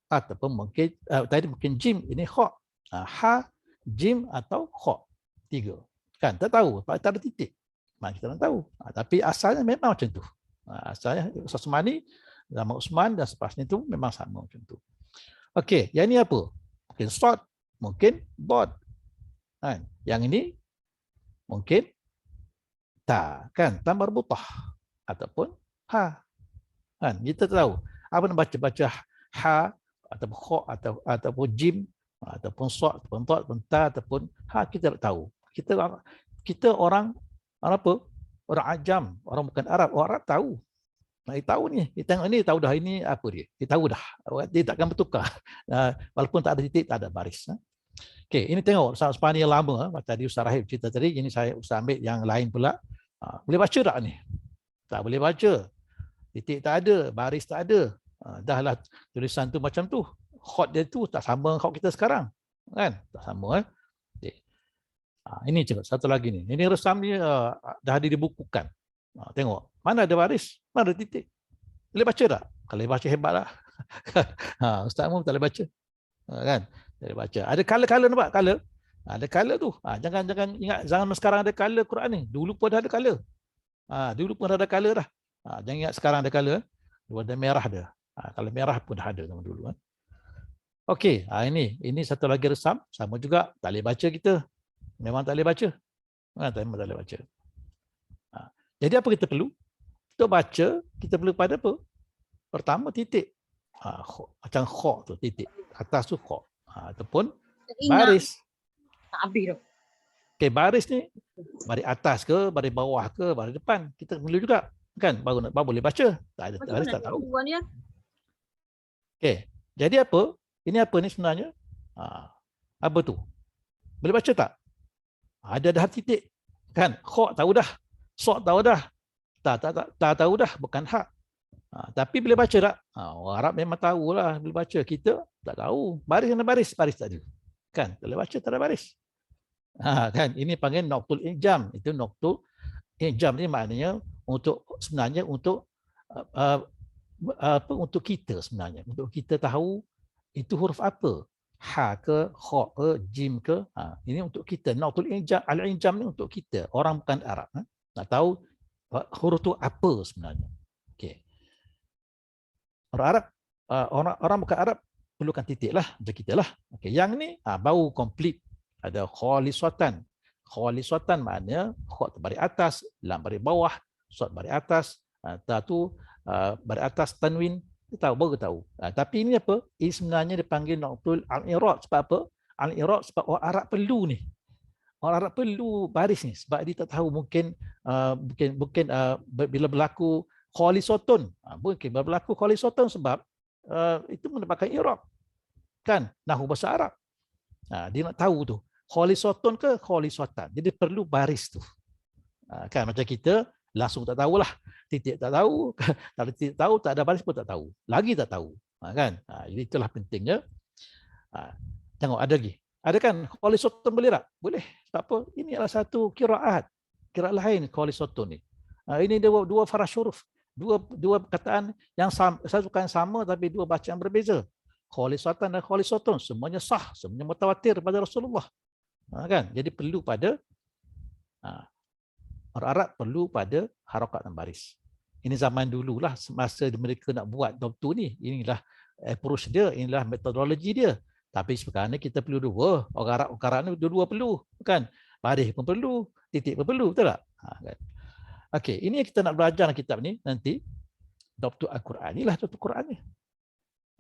Ataupun mungkin tadi mungkin jim, ini kha. Ha, jim atau kha. 3. Kan tak tahu, tak ada titik. Kita tak tahu. Tapi asalnya memang macam tu. Asalnya Usmani, zaman Uthman dan sepasnya tu memang sama macam tu. Okey, yang ni apa? Mungkin short, mungkin dot. Kan? Yang ini mungkin ta, kan? Ta marbutah ataupun ha. Kan? Kita tahu apa nak baca ha ataupun kha ataupun jim ataupun short ataupun dot ataupun ta ataupun ha, kita tak tahu. Kita orang apa? Orang ajam, orang bukan Arab. Orang Arab tahu. Dia tahu ni. Dia tengok ni, tahu dah ini apa dia. Dia tahu dah. Dia takkan bertukar. Walaupun tak ada titik, tak ada baris. Okey, ini tengok Usmani yang lama. Macam tadi Ustaz Rahib cerita tadi. Ini saya Ustaz ambil yang lain pula. Boleh baca tak ni? Tak boleh baca. Titik tak ada, baris tak ada. Dahlah tulisan tu macam tu. Khot dia tu tak sama khot kita sekarang. Kan? Tak sama. Ini coba satu lagi ni. Ini resam ni dah dibukukan. Tengok. Mana ada baris, mana ada titik. Boleh baca tak? Kalau baca hebatlah. Ustaz pun tak boleh baca. Kan? Tak boleh baca. Ada color-color nampak? Color. Ada color tu. Jangan ingat zaman sekarang ada color Quran ni. Dulu pun dah ada color. Dulu pun dah ada color dah. Jangan ingat sekarang ada color. Ada merah dia. Kalau merah pun dah ada zaman dulu. Okey, ini satu lagi resam. Sama juga tak boleh baca kita. Memang tak boleh baca. Memang tak boleh baca. Jadi apa kita perlu? Untuk baca, kita perlu pada apa? Pertama titik. Macam kha tu, titik. Atas tu kha. Ataupun baris. Tak habis dah. Okay, baris ni baris atas ke, baris bawah ke, baris depan. Kita perlu juga. Kan? Baru boleh baca. Tak ada baris tak tahu. Okay. Jadi apa? Ini apa ni sebenarnya? Apa tu? Boleh baca tak? Ada dah titik. Kan? Kha tahu dah. Sod tahu dah. Tak tahu dah. Bukan hak. Tapi boleh baca tak? Orang Arab memang tahulah boleh baca. Kita tak tahu. Baris kena baris. Baris tak ada. Kan? Boleh baca tak ada baris. Kan? Ini panggil Naqtul Ijam. Itu Naqtul Ijam ni maknanya sebenarnya untuk untuk kita sebenarnya. Untuk kita tahu itu huruf apa. Ha ke, kha ke, jim ke. Ini untuk kita. Naqtul Ijam, Al-Ijam ni untuk kita. Orang bukan Arab. Nak tahu huruf tu apa sebenarnya. Okey. Orang Arab, orang bukan Arab perlukan titik lah macam kita lah. Okey, yang ni baru komplit. Ada khalisatan. Khalisatan maknanya kha baris atas, lam baris bawah, shad baris atas, ta tu baris atas tanwin. Kita tahu, baru tahu. Tapi ini apa? Ini sebenarnya dipanggil Naqtul Al-I'rab. Sebab apa? Al-I'rab sebab orang Arab perlu ni. Orang Arab perlu baris ni sebab dia tak tahu mungkin bila berlaku khalisatun. Mungkin bila berlaku khalisatun sebab itu mendapatkan i'rab. Kan? Nahwu bahasa Arab. Dia nak tahu tu. Khalisatun ke khalisatan. Jadi perlu baris tu. Kan macam kita langsung tak tahulah. Titik tak tahu, tak ada titik tahu, tak ada baris pun tak tahu. Lagi tak tahu. Kan? Jadi itulah pentingnya. Tengok ada lagi. Ada kan kholisotun boleh tak? Boleh. Tak apa. Ini adalah satu qiraat. Qiraat lain kholisotun ni. Ini dua faras huruf. Dua perkataan yang sama, satu bukan sama tapi dua bacaan berbeza. Kholisatan dan kholisotun semuanya sah, semuanya mutawatir pada Rasulullah. Kan? Jadi perlu pada orang Arab perlu pada harakat dan baris. Ini zaman dululah semasa mereka nak buat doktor ni. Inilah approach dia, inilah metodologi dia. Tapi sekarang ni kita perlu dua. Orang Arab ni dua-dua perlu. Kan? Baris pun perlu, titik pun perlu. Betul tak? Kan? Okey, ini yang kita nak belajar dalam kitab ni nanti. Doktor Al-Quran. Inilah doktor Quran ni.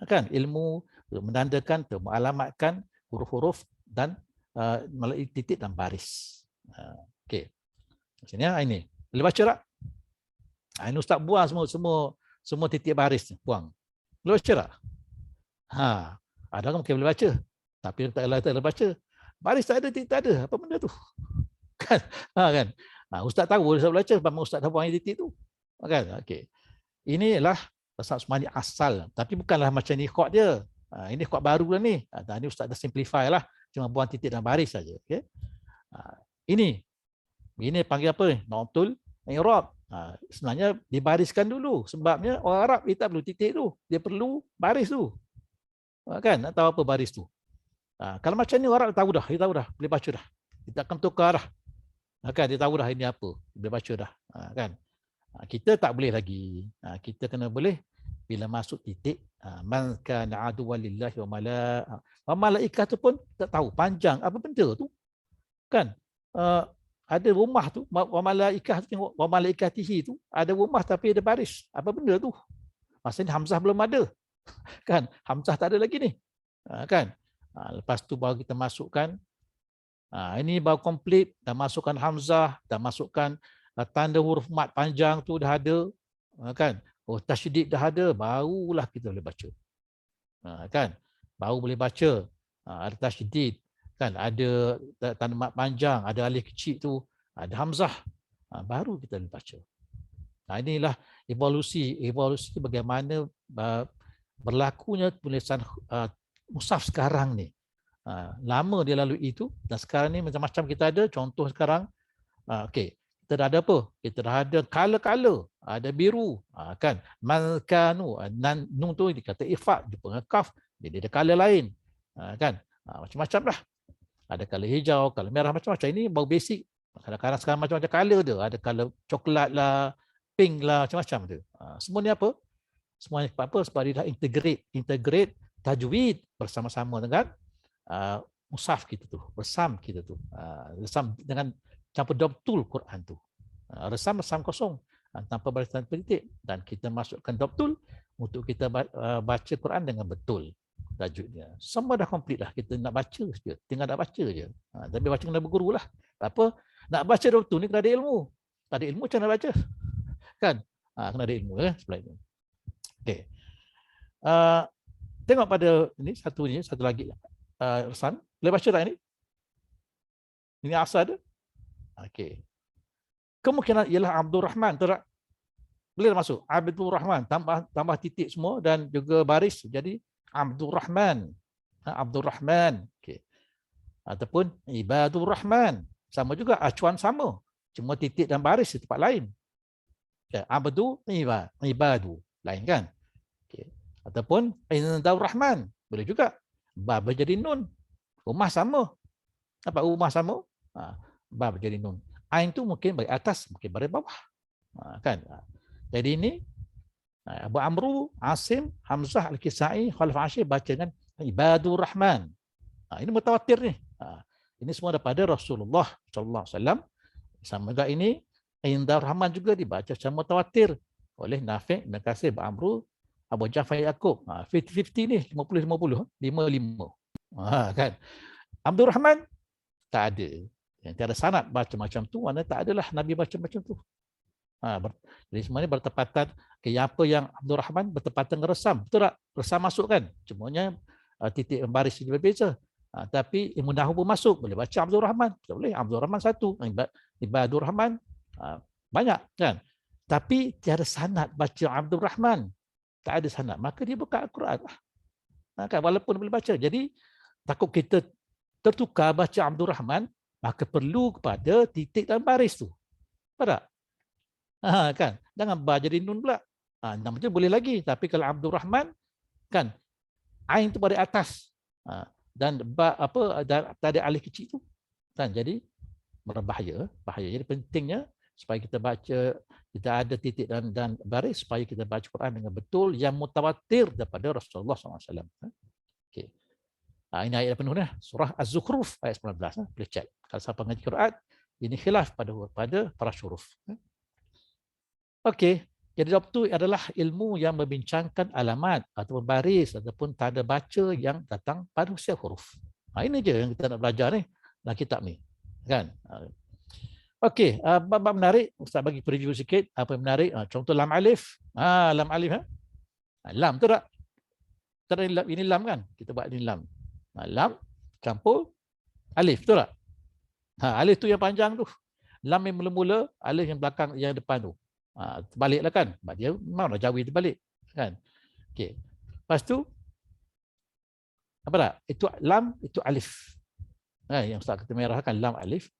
Kan? Ilmu menandakan, mengalamatkan huruf-huruf dan melalui titik dan baris. Okey. Sini ini. Boleh baca tak? Ini Ustaz buang semua titik baris ni. Buang. Boleh baca tak? Ada orang mungkin boleh baca. Tapi tak boleh baca. Baris tak ada, titik tak ada. Apa benda tu? Kan? Kan? Ustaz tahu Ustaz baca, memang Ustaz dah buang titik tu. Kan? Okey. Ini ialah Rasam Usmani asal. Tapi bukanlah macam ni khot dia. Ini khot baru lah ni. Ini Ustaz dah simplify lah. Cuma buang titik dan baris saja. Okey. Ini panggil apa ni? Naqtul i'rab. Sebenarnya dibariskan dulu. Sebabnya orang Arab dia tak perlu titik tu. Dia perlu baris tu. Kan? Nak tahu apa baris tu. Kalau macam ni orang tahu dah. Dia tahu dah. Boleh baca dah. Dia takkan tukar dah. Kan? Dia tahu dah ini apa. Boleh baca dah. Kan? Kita tak boleh lagi. Kita kena boleh bila masuk titik. Man kana aduwwan lillahi wa malaikah tu pun tak tahu. Panjang. Apa benda tu? Kan? Ada rumah tu, wa malaikatihi tu, ada rumah tapi ada baris. Apa benda tu? Maksudnya Hamzah belum ada. Kan? Hamzah tak ada lagi ni. Kan? Lepas tu baru kita masukkan. Ini baru komplit. Dah masukkan Hamzah, dah masukkan tanda huruf mat panjang tu dah ada. Kan? Tasydid dah ada, barulah kita boleh baca. Kan? Baru boleh baca. Ada tasydid. Kan, ada tanda mat panjang, ada alif kecil tu, ada hamzah, baru kita boleh baca. Inilah evolusi bagaimana berlakunya tulisan mushaf sekarang ni. Lama dia lalui itu dan sekarang ni macam-macam kita ada. Contoh sekarang, okey, kita dah ada apa? Kita dah ada color-color, ada biru, kan? Malkanu, nun tu dikata ifat, jumpa dengan kaf, jadi ada color lain, kan? Macam-macam lah. Ada color hijau, color merah, macam-macam. Ini baru basic. Kadang-kadang sekarang macam-macam color dia. Ada color coklat lah, pink lah, macam-macam tu. Semua ni apa? Semua ni apa? Sebab dia dah integrate tajwid bersama-sama dengan mushaf kita tu, resam kita tu. Resam dengan campur dobtul Quran tu. Resam kosong tanpa barisan titik dan kita masukkan dobtul untuk kita baca Quran dengan betul. Tajwidnya. Semua dah komplit lah. Kita nak baca saja. Tinggal nak baca je. Tapi baca kena berguru lah. Apa? Nak baca doktor ni kena ada ilmu. Tak ada ilmu macam nak baca. Kan? Kena ada ilmu. Sebelah itu. Okay. Tengok pada ini satu lagi. Rasan. Boleh baca tak ini? Ini asal ada? Okay. Kemungkinan ialah Abdul Rahman. Tak? Boleh masuk. Abdul Rahman. Tambah titik semua dan juga baris. Jadi Abdul Rahman. Okay. Ataupun Ibadur Rahman. Sama juga, acuan sama. Cuma titik dan baris di tempat lain. Okay. Ibadu. Lain kan? Okay. Ataupun Indaur Rahman. Boleh juga. Ba jadi nun. Rumah sama. Apa rumah sama? Ba jadi nun. Ain tu mungkin bagi atas, mungkin bagi bawah. Kan? Jadi ini Abu Amru, Asim, Hamzah, Al-Kisai, Khalaf Ashir baca dengan Ibadur Rahman. Ini mutawatir ni. Ini semua daripada Rasulullah sallallahu alaihi wasallam. Sama juga ini Indaur Rahman juga dibaca secara mutawatir oleh Nafi', Ibn Katsir, Abu Amru, Abu Ja'far Yaqub. 50-50 ni, 50-50, 5-5. Kan? Abdul Rahman tak ada. Yang tiada sanad baca macam tu, mana tak adalah Nabi baca macam tu. Jadi semuanya bertepatan. Apa yang Abdul Rahman bertepatan dengan resam. Betul tak? Resam masuk kan? Cumanya titik baris ini berbeza. Tapi ilmu nahwu pun masuk. Boleh baca Abdul Rahman. Tak boleh. Abdul Rahman satu. Ibadur Rahman banyak kan? Tapi tiada sanad baca Abdul Rahman. Tak ada sanad. Maka dia buka Al-Quran. Kan? Walaupun boleh baca. Jadi takut kita tertukar baca Abdul Rahman, maka perlu kepada titik dan baris tu. Faham tak? Kan? Jangan ba jadi nun pula. Nama tu boleh lagi. Tapi kalau Abdul Rahman, kan, ain tu pada atas. Dan ba apa dan ada alif kecil tu. Kan? Jadi berbahaya. Jadi pentingnya supaya kita baca, kita ada titik dan baris supaya kita baca Quran dengan betul yang mutawatir daripada Rasulullah SAW. Okey. Ini ayat penuh dah. Surah Az-Zukhruf ayat 19. Boleh cek. Kalau siapa mengaji Quran, ini khilaf pada para syuruf. Okey. Jadi tu adalah ilmu yang membincangkan alamat ataupun baris ataupun tanda baca yang datang pada usia huruf. Ini je yang kita nak belajar ni dalam kitab ni. Kan? Okey, bab menarik. Ustaz bagi preview sikit apa yang menarik. Contoh lam alif. Lam alif. Lam tu tak? Ini lam kan? Kita buat ini lam. Lam campur alif, betul tak? Alif tu yang panjang tu. Lam yang mula-mula, alif yang belakang, yang depan tu. Terbaliklah kan? Sebab dia memang dah jawi terbalik. Kan? Okey. Lepas tu, apa tak? Itu lam, itu alif. Yang Ustaz kita merahkan lam alif.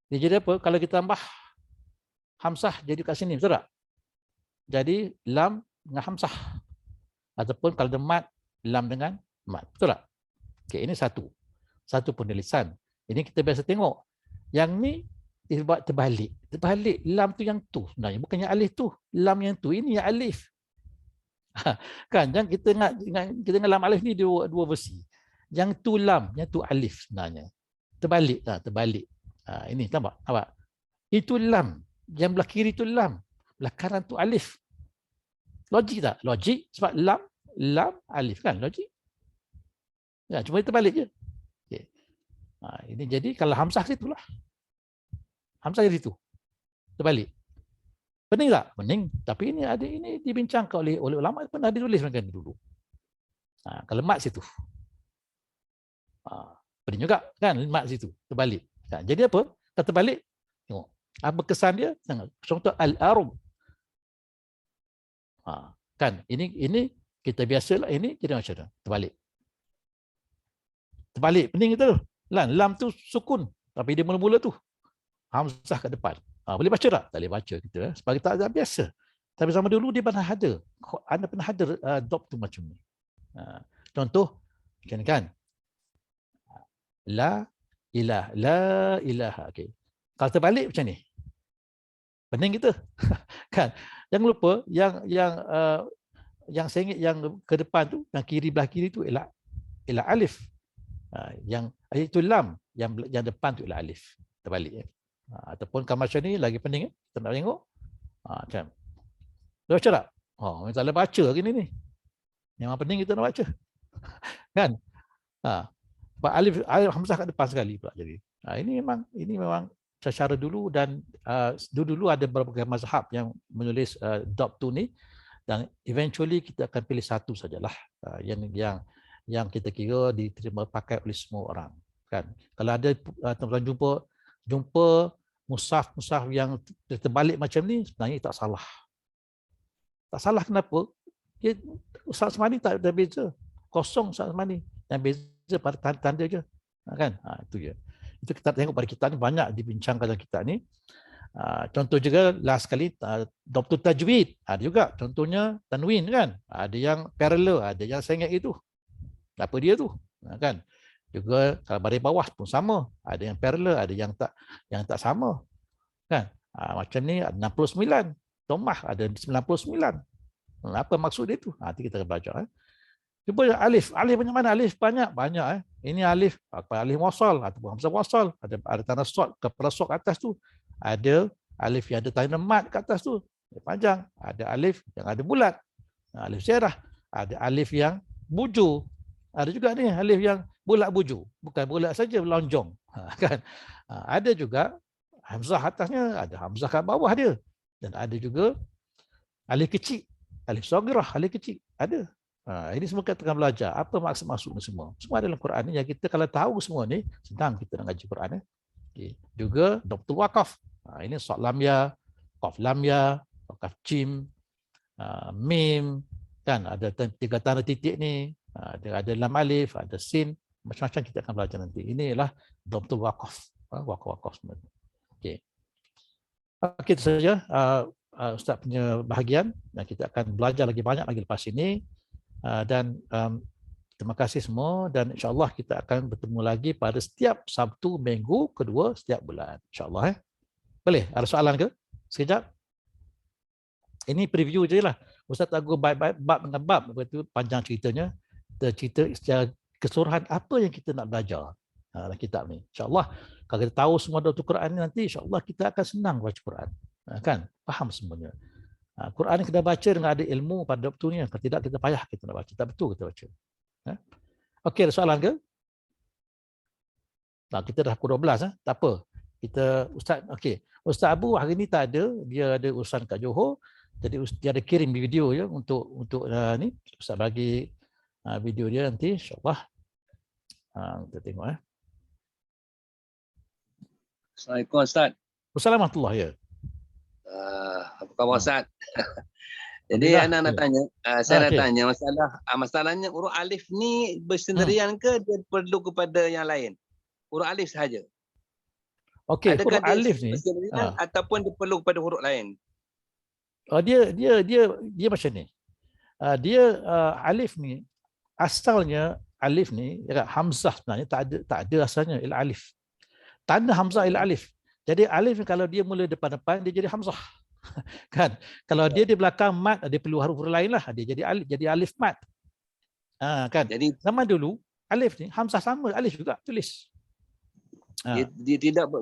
Dia jadi apa? Kalau kita tambah hamzah jadi kat sini, betul tak? Jadi lam dengan hamzah. Ataupun kalau ada mat, lam dengan mat. Betul tak? Okey, ini satu penulisan. Ini kita biasa tengok. Yang ni dibuat terbalik. Terbalik lam tu yang tu sebenarnya. Bukannya alif tu. Lam yang tu. Ini yang alif. Kan? Jangan kita ingat lam alif ni dua versi. Yang tu lam, yang tu alif sebenarnya. Terbalik. Terbalik. Ini nampak? Itu lam. Yang belah kiri tu lam. Belah kanan tu alif. Logik tak? Logik. Sebab lam, alif kan? Logik. Ya, cuma terbalik je. Okay. Ini jadi kalau hamzah situ lah. Hamzah jadi situ. Terbalik. Pening tak? Pening. Tapi ini dibincangkan oleh ulama, pernah ditulis macam ni dulu. Kalau mat situ. Pening juga kan? Mat situ. Terbalik. Jadi apa? Kalau terbalik, tengok. Apa kesan dia? Contoh al-arum. Kan? Ini kita biasalah. Ini jadi macam mana? Terbalik. Terbalik. Pening kita tu. Lam tu sukun. Tapi dia mula-mula tu. Hamzah kat depan. Boleh baca tak? Tak boleh baca kita. Sebab kita tak biasa. Tapi zaman dulu dia pernah ada. Anda pernah ada dop tu macam ni. Contoh. Macam ni kan? La ilaha. Okay. Kalau terbalik macam ni. Pening kita. Kan? Jangan lupa yang saya ingat yang ke depan tu, yang belah kiri tu ialah alif. Yang itu lam, yang depan tu ialah alif. Terbalik. Ataupun kalau macam ni lagi pening. Kita nak tengok. Macam. Dah baca tak? Kita tak boleh baca lagi ni. Memang pening kita nak baca. Kan? Sebab alif hamzah kat depan sekali pula jadi. Ini memang secara dulu dan dulu ada beberapa mazhab yang menulis dop tu ni, dan eventually kita akan pilih satu sajalah yang kita kira diterima pakai oleh semua orang. Kan? Kalau ada tuan-tuan jumpa mushaf yang terbalik macam ni, sebenarnya tak salah. Tak salah kenapa? Ustaz Asmani tak ada beza. Kosong Ustaz Asmani. Yang beza pada tanda je. Kan? Itu je. Itu kita tengok pada kitab ni banyak dibincangkan dalam kitab ni. Contoh juga last kali Dr. Tajwid. Ada juga contohnya tanwin kan. Ada yang parallel, ada yang saya ingat itu. Apa dia tu? Kan? Juga kalau baris bawah pun sama. Ada yang parallel, ada yang tak sama. Kan? Macam ni 69. Tomah ada 99. Apa maksud dia tu? Nanti kita akan belajar. Cuba alif. Alif banyak mana? Alif banyak. Ini alif. Alif wasal ataupun hamzah wasal. Ada tanda sod, kepala sod atas tu. Ada alif yang ada tanda mat kat atas tu. Panjang. Ada alif yang ada bulat. Alif syarah. Ada alif yang bujur. Ada juga ni alif yang bulat bujur. Bukan bulat saja, lonjong. Kan? Ada juga hamzah atasnya, ada hamzah kat bawah dia. Dan ada juga alif kecil. Alif saghirah, alif kecil. Ada. Ini semua kita akan belajar. Apa maksud-maksud ni semua. Semua dalam Quran ni. Yang kita kalau tahu semua ni, senang kita nak ngaji Quran. Okay. Juga Dr. Waqaf. Ini sod lam ya, qaf lam ya, qaf jim, mim. Kan? Ada 3 tanda titik ni. Ada lam alif, ada sin. Macam-macam kita akan belajar nanti. Inilah betul-betul wakaf. Wakaf sebenarnya. Okey. Okey, itu saja Ustaz punya bahagian. Dan kita akan belajar lagi banyak lagi lepas ini. Dan terima kasih semua. Dan insyaAllah kita akan bertemu lagi pada setiap Sabtu minggu kedua setiap bulan. InsyaAllah. Boleh? Ada soalan ke? Sekejap. Ini preview je lah. Ustaz Agung bab dengan bab. Itu panjang ceritanya. Kita cerita secara keseluruhan apa yang kita nak belajar dalam kitab ni. InsyaAllah kalau kita tahu semua doktor Quran ni nanti insyaAllah kita akan senang baca Quran. Kan? Faham semuanya. Quran ni kita baca dengan ada ilmu pada waktu ni. Kalau tidak kita payah kita nak baca. Tak betul kita baca. Okey, ada soalan ke? Kita dah pukul 12. Tak apa. Kita Ustaz, okey. Ustaz Abu hari ni tak ada. Dia ada urusan kat Johor. Jadi dia ada kirim video je untuk ni. Ustaz bagi video dia nanti insyaAllah. Kita tengok. Assalamualaikum Ustaz. Assalamualaikum warahmatullahi. Apa khabar Ustaz? Jadi anak nak tanya, saya nak tanya masalahnya huruf alif ni bersendirian ke dia perlu kepada yang lain? Huruf alif sahaja. Okey, huruf alif ni ataupun dia perlu kepada huruf lain? Dia macam ni. Alif ni asalnya alif ni hamzah sebenarnya tak ada asalnya ila alif. Tanda hamzah ila alif. Jadi alif ni kalau dia mula depan-depan dia jadi hamzah. Kan? Kalau dia di belakang mat dia perlu huruf lain lah. Dia jadi alif mat. Kan? Jadi zaman dulu alif ni hamzah sama alif juga tulis.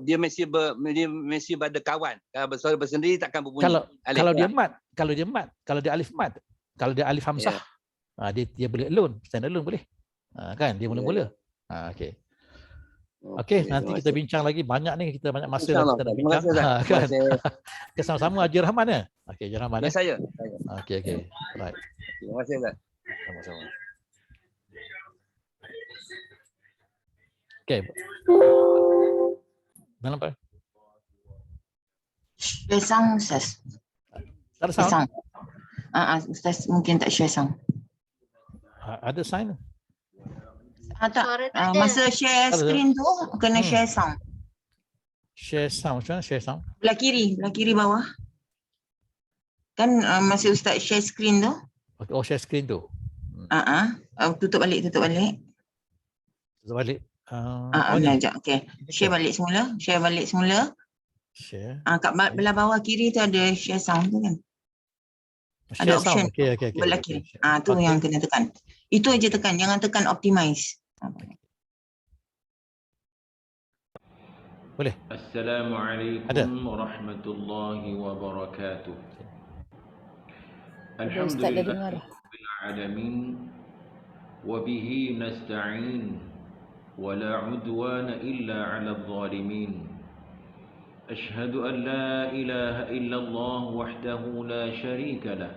Dia mesti pada kawan. Kalau bersendiri takkan berbunyi. Kalau dia mat, kalau dia alif mat, kalau dia alif hamzah, dia boleh alone, stand alone boleh. Kan? Dia mula-mula. Okey. Okey, nanti kita bincang lagi banyak ni, kita banyak masa kita nak bincang. Kan? Sama-sama Haji Rahman ya. Okey, Haji Rahman ya. Saya. Okey. Right. Terima kasih Ustaz. Sama-sama. Okey. Mana nampak? Share sound Ustaz. Ada sound? Ustaz mungkin tak share sound. Ada sign? Tak. Masa share screen tu kena share sound. Share sound, macam mana share sound? Belah kiri bawah. Kan masa Ustaz share screen tu. Oh, share screen tu. Tutup balik. Tutup balik. Sekejap. Okey. Share balik semula. Share. Kat belah bawah kiri tu ada share sound tu kan. Ada option. Okey. Belah kiri. Tu yang kena tekan. Itu aja tekan, jangan tekan optimize. Boleh. Assalamualaikum warahmatullahi wabarakatuh. Alhamdulillah rabbil alamin wa bihi nasta'in wa la 'udwana illa 'alal zalimin. Ashhadu an la ilaha illallah wahdahu la syarika lah.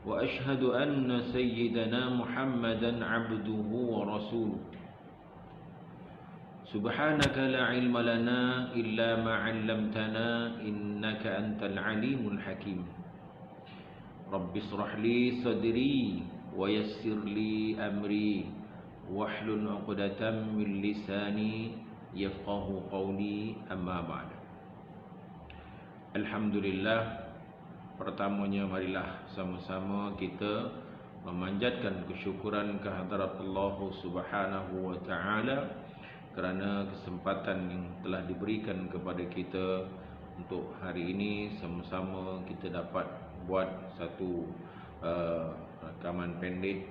وأشهد أن سيدنا محمدا عبده ورسوله سبحانك لا علم لنا إلا ما علمتنا إنك أنت العليم الحكيم رب اشرح لي صدري ويسر لي أمري واحلل عقدة من لساني يفقه قولي أما بعد. الحمد لله. Pertamanya marilah sama-sama kita memanjatkan kesyukuran kehadrat Allah Subhanahu wa taala kerana kesempatan yang telah diberikan kepada kita untuk hari ini sama-sama kita dapat buat satu rakaman pendek.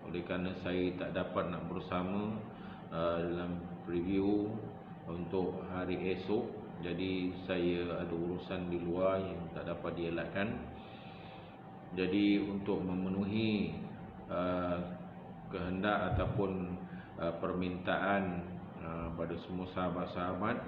Oleh kerana saya tak dapat nak bersama dalam preview untuk hari esok, jadi saya ada urusan di luar yang tak dapat dielakkan. Jadi untuk memenuhi kehendak ataupun permintaan pada semua sahabat-sahabat,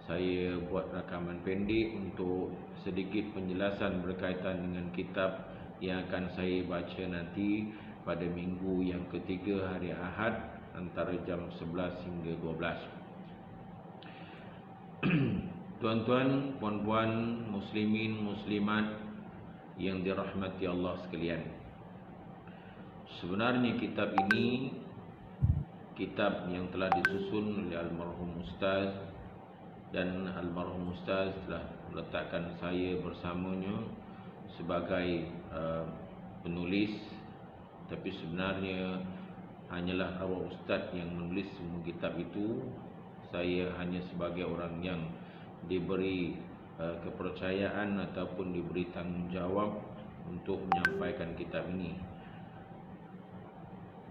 saya buat rakaman pendek untuk sedikit penjelasan berkaitan dengan kitab yang akan saya baca nanti pada minggu yang ketiga hari Ahad antara jam 11 hingga 12. Tuan-tuan, puan-puan, muslimin, muslimat yang dirahmati Allah sekalian. Sebenarnya kitab ini kitab yang telah disusun oleh almarhum Ustaz, dan almarhum Ustaz telah meletakkan saya bersamanya sebagai penulis, tapi sebenarnya hanyalah arwah Ustaz yang menulis semua kitab itu. Saya hanya sebagai orang yang diberi kepercayaan ataupun diberi tanggungjawab untuk menyampaikan kitab ini.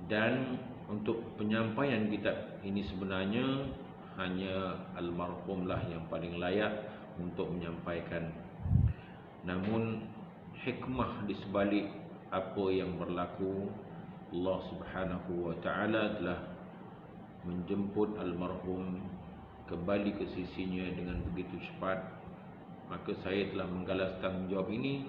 Dan untuk penyampaian kitab ini sebenarnya hanya almarhum lah yang paling layak untuk menyampaikan. Namun hikmah di sebalik apa yang berlaku, Allah Subhanahu wa taala telah menjemput almarhum kembali ke sisinya dengan begitu cepat. Maka saya telah menggalas tanggungjawab ini,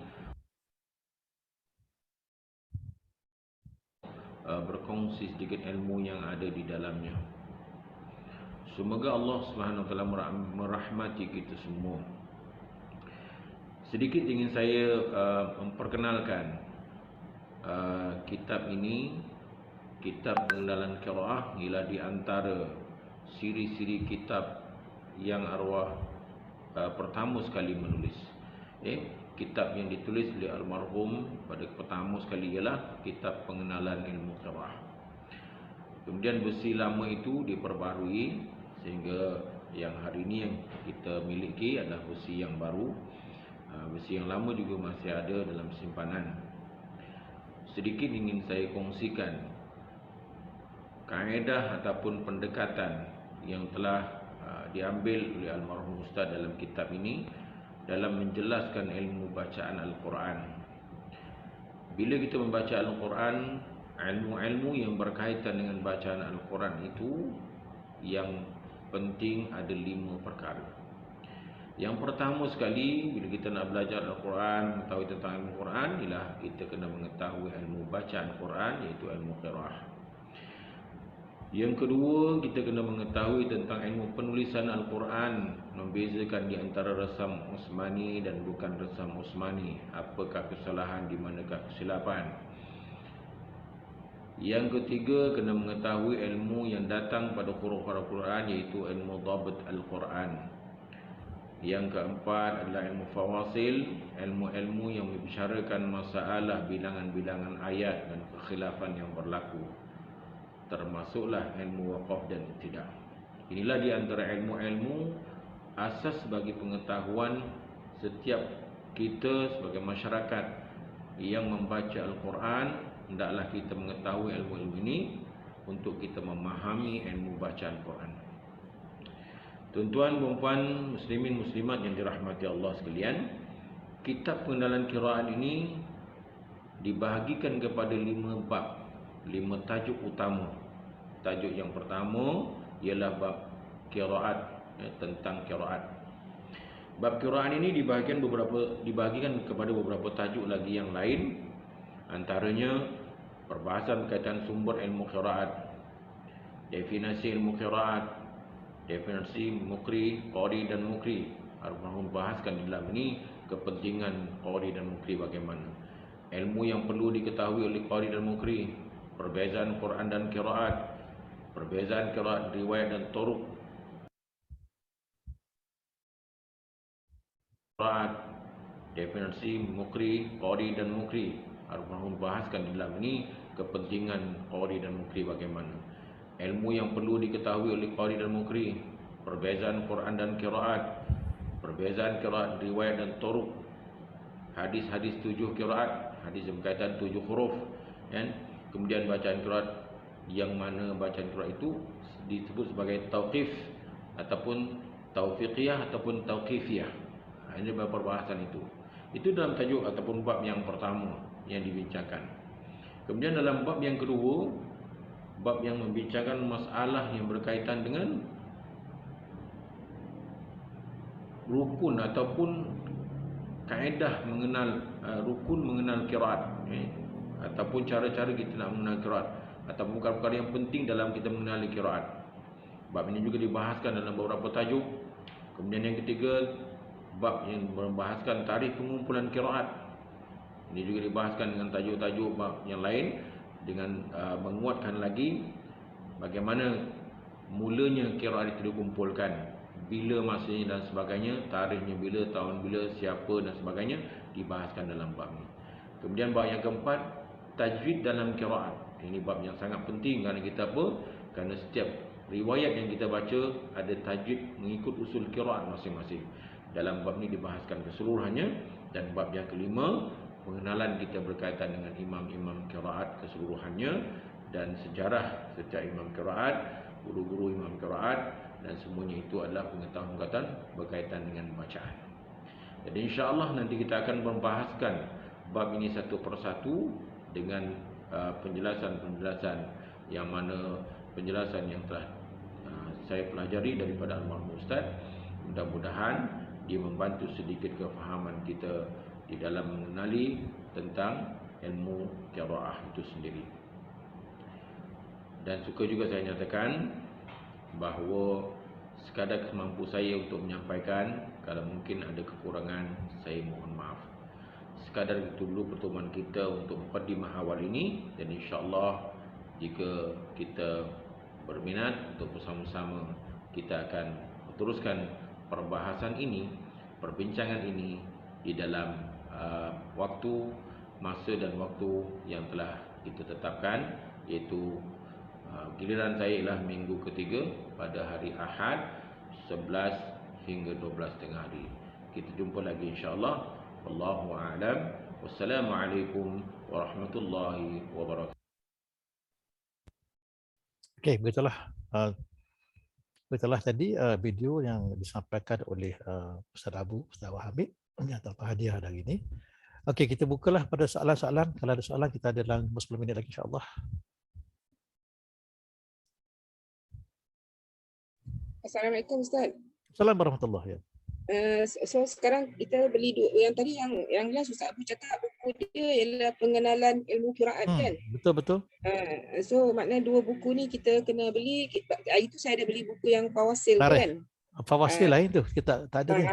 berkongsi sedikit ilmu yang ada di dalamnya. Semoga Allah Subhanahu wa taala merahmati kita semua. Sedikit ingin saya memperkenalkan kitab ini. Kitab Pengenalan Qiraah ialah di antara siri-siri kitab yang arwah pertama sekali menulis. Kitab yang ditulis oleh almarhum pada pertama sekali ialah Kitab Pengenalan Ilmu Qiraah. Kemudian versi lama itu diperbarui sehingga yang hari ini yang kita miliki adalah versi yang baru. Versi yang lama juga masih ada dalam simpanan. Sedikit ingin saya kongsikan kaedah ataupun pendekatan yang telah diambil oleh almarhum Ustaz dalam kitab ini dalam menjelaskan ilmu bacaan Al-Quran. Bila kita membaca Al-Quran, ilmu-ilmu yang berkaitan dengan bacaan Al-Quran itu yang penting ada 5 perkara. Yang pertama sekali, bila kita nak belajar Al-Quran, mengetahui tentang ilmu Quran, ialah kita kena mengetahui ilmu bacaan Quran, iaitu ilmu qiraah. Yang kedua, kita kena mengetahui tentang ilmu penulisan Al-Quran, membezakan di antara resam Utsmani dan bukan resam Utsmani, apakah kesalahan, di manakah kesilapan. Yang ketiga, kena mengetahui ilmu yang datang pada huruf Al-Quran, iaitu ilmu dhabt Al-Quran. Yang keempat adalah ilmu fawasil, ilmu-ilmu yang membicarakan masalah bilangan-bilangan ayat dan kekhilafan yang berlaku, termasuklah ilmu waqaf dan ibtidah. Inilah di antara ilmu-ilmu asas bagi pengetahuan setiap kita sebagai masyarakat yang membaca Al-Quran. Hendaklah kita mengetahui ilmu-ilmu ini untuk kita memahami ilmu bacaan Quran. Tuan-tuan, puan-puan, muslimin, muslimat yang dirahmati Allah sekalian, kitab Pengenalan Qiraat ini dibahagikan kepada 5 bab, 5 tajuk utama. Tajuk yang pertama ialah bab qiraat, tentang qiraat. Bab qiraat ini dibahagikan kepada beberapa tajuk lagi yang lain, antaranya perbahasan berkaitan sumber ilmu qiraat, definisi ilmu qiraat, definisi muqri, qari dan mukri. Almarhum bahaskan di dalam ini kepentingan qari dan mukri bagaimana, ilmu yang perlu diketahui oleh qari dan mukri, perbezaan Quran dan qiraat, perbezaan qiraat riwayat dan turuq qiraat, definisi muqri, qari dan mukri. Almarhum bahaskan di dalam ini kepentingan qari dan mukri bagaimana, ilmu yang perlu diketahui oleh qari dan mukri, perbezaan Quran dan qiraat, perbezaan qiraat riwayat dan turuq, hadis-hadis 7 qiraat, hadis yang berkaitan 7 huruf, kan? Kemudian bacaan qiraat yang mana bacaan qiraat itu disebut sebagai tauqif ataupun taufiqiyah ataupun tauqifiyah. Ini perbahasan itu. Itu dalam tajuk ataupun bab yang pertama yang dibincangkan. Kemudian dalam bab yang kedua, bab yang membincangkan masalah yang berkaitan dengan rukun ataupun kaedah mengenal rukun mengenal qiraat, ataupun cara-cara kita nak mengenal qiraat, ataupun perkara-perkara yang penting dalam kita mengenali qiraat. Bab ini juga dibahaskan dalam beberapa tajuk. Kemudian yang ketiga, bab yang membahaskan tarikh pengumpulan qiraat. Ini juga dibahaskan dengan tajuk-tajuk bab yang lain dengan menguatkan lagi bagaimana mulanya qiraat itu dikumpulkan, bila masanya dan sebagainya, tarikhnya bila, tahun bila, siapa dan sebagainya, dibahaskan dalam bab ini. Kemudian bab yang keempat, tajwid dalam qiraat. Ini bab yang sangat penting kerana kita apa? Kerana setiap riwayat yang kita baca ada tajwid mengikut usul qiraat masing-masing. Dalam bab ini dibahaskan keseluruhannya. Dan bab yang kelima, pengenalan kita berkaitan dengan imam-imam qiraat keseluruhannya dan sejarah setiap imam qiraat, guru-guru imam qiraat, dan semuanya itu adalah pengetahuan berkaitan dengan bacaan. Jadi insya-Allah nanti kita akan membahaskan bab ini satu persatu dengan penjelasan-penjelasan yang mana penjelasan yang telah saya pelajari daripada almarhum Ustaz. Mudah-mudahan dia membantu sedikit kefahaman kita di dalam mengenali tentang ilmu qiraah itu sendiri. Dan suka juga saya nyatakan bahawa sekadar kemampu saya untuk menyampaikan, kalau mungkin ada kekurangan saya mohon maaf. Sekadar itu dulu pertemuan kita untuk mukadimah awal ini, dan insya-Allah jika kita berminat untuk bersama-sama kita akan teruskan perbahasan ini, perbincangan ini di dalam waktu, masa dan waktu yang telah kita tetapkan, iaitu giliran saya ialah minggu ketiga pada hari Ahad 11 hingga 12 tengah hari. Kita jumpa lagi insya-Allah. Wallahu a'lam. Wassalamualaikum warahmatullahi wabarakatuh. Okey, begitulah tadi video yang disampaikan oleh Ustaz Abu, Ustaz Wahid yang dapat hadiah hari ini. Okey, kita bukalah pada soalan-soalan. Kalau ada soalan kita ada dalam 10 minit lagi insya-Allah. Assalamualaikum Ustaz. Assalamualaikum warahmatullahi wabarakatuh. So sekarang kita beli yang tadi yang jelas Ustaz Abu cakap buku dia ialah pengenalan ilmu qiraat kan? Betul. So maknanya dua buku ni kita kena beli. Itu saya ada beli buku yang Fawasil kan? Fawasil lain tu kita tak ada ni.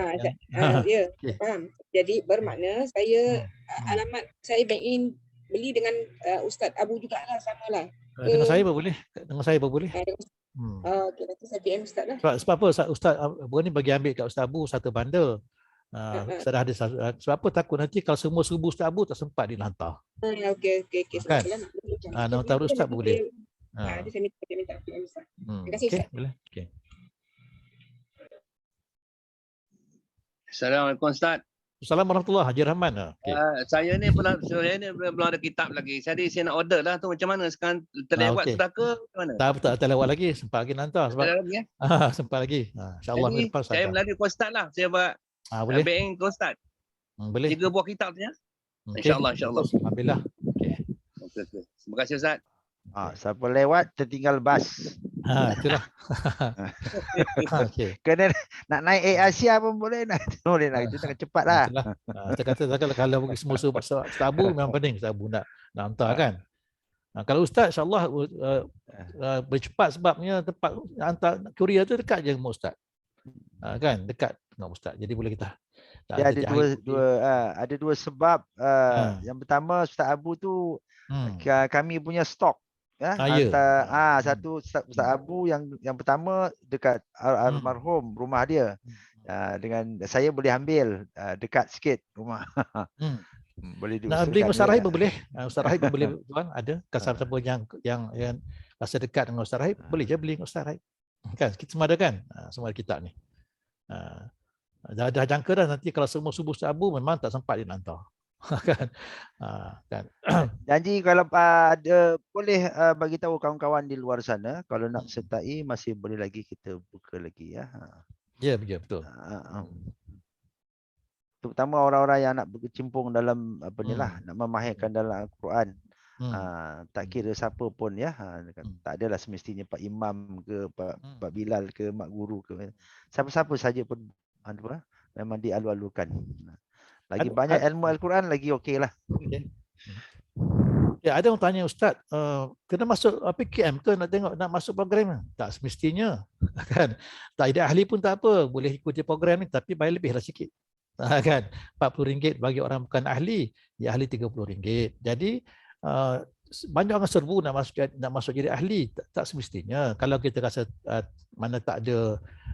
Ya, faham. Jadi bermakna saya alamat saya bank in beli dengan Ustaz Abu jugalah, samalah. Dengan saya pun boleh. Dengan saya pun boleh. Okey, nanti saya PM Ustaz lah. Sebab apa Ustaz Abu ni bagi ambil kat Ustaz Abu satu bundle. Ustaz dah ada sebab apa takut nanti kalau semua serbu Ustaz Abu tak sempat dihantar. Okey. Kan? Nak hantar Ustaz pun boleh. Nanti saya minta PM Ustaz. Terima kasih Ustaz. Ustaz. Boleh. Okey. Assalamualaikum Ustaz. Assalamualaikum warahmatullahi Haji Rahman. Okay. Saya ni belum ada kitab lagi. Jadi saya nak order lah tu, macam mana sekarang terlewat sudah ke macam mana? Tak terlewat lagi, sempat lagi hantar sebab lagi, sempat lagi. Insya-Allah minggu depan saya melalui Ustaz lah. Saya buat boleh. bank Ustaz. Boleh. 3 buah kitab tu ya. Okay. Insya-Allah. Alhamdulillah. Okey. Terima kasih Ustaz. Siapa lewat tertinggal bas. Itulah. Okay. Kena nak naik Air Asia pun boleh nak. Boleh nak, itu sangat cepatlah. Kita kata kalau bagi semua Abu memang pening Abu nak hantar kan. Kalau Ustaz insya-Allah bercepat sebabnya tempat hantar kurier tu dekat je dengan Ustaz. Kan dekat dengan Ustaz. Jadi boleh kita. Dia ada dua sebab. Yang pertama Ustaz Abu tu kami punya stok. Satu Ustaz Abu yang pertama dekat almarhum rumah dia. Dengan saya boleh ambil dekat sikit rumah. Boleh nak beli Ustaz Rahib pun boleh. Ustaz Rahib pun boleh tuan ada siapa yang rasa dekat dengan Ustaz Rahib boleh je beli dengan Ustaz Rahib. Kan kita semua ada kan? Semua ada kitab ni. Dah jangka dah nanti kalau semua subuh Ustaz Abu memang tak sempat dia hantar. Kan. Janji kalau ada boleh bagi tahu kawan-kawan di luar sana kalau nak sertai masih boleh lagi kita buka lagi ya. Ya betul. Terutama orang-orang yang nak berkecimpung dalam apa ni lah, nak memahirkan dalam Al-Quran. Tak kira siapa pun ya. Tak adalah semestinya Pak Imam ke Pak Bilal ke Mak Guru ke. Siapa-siapa saja pun memang dialu-alukan. Lagi banyak ilmu Al-Quran lagi okeylah. Okay. Ya, ada orang tanya Ustaz, kena masuk PKM ke nak masuk program? Tak semestinya. Kan? Tak ada ahli pun tak apa, boleh ikuti program ni tapi bayar lebihlah sikit. Kan? RM40 bagi orang bukan ahli, ya ahli RM30. Jadi banyak orang serbu nak masuk jadi ahli, tak semestinya. Kalau kita rasa mana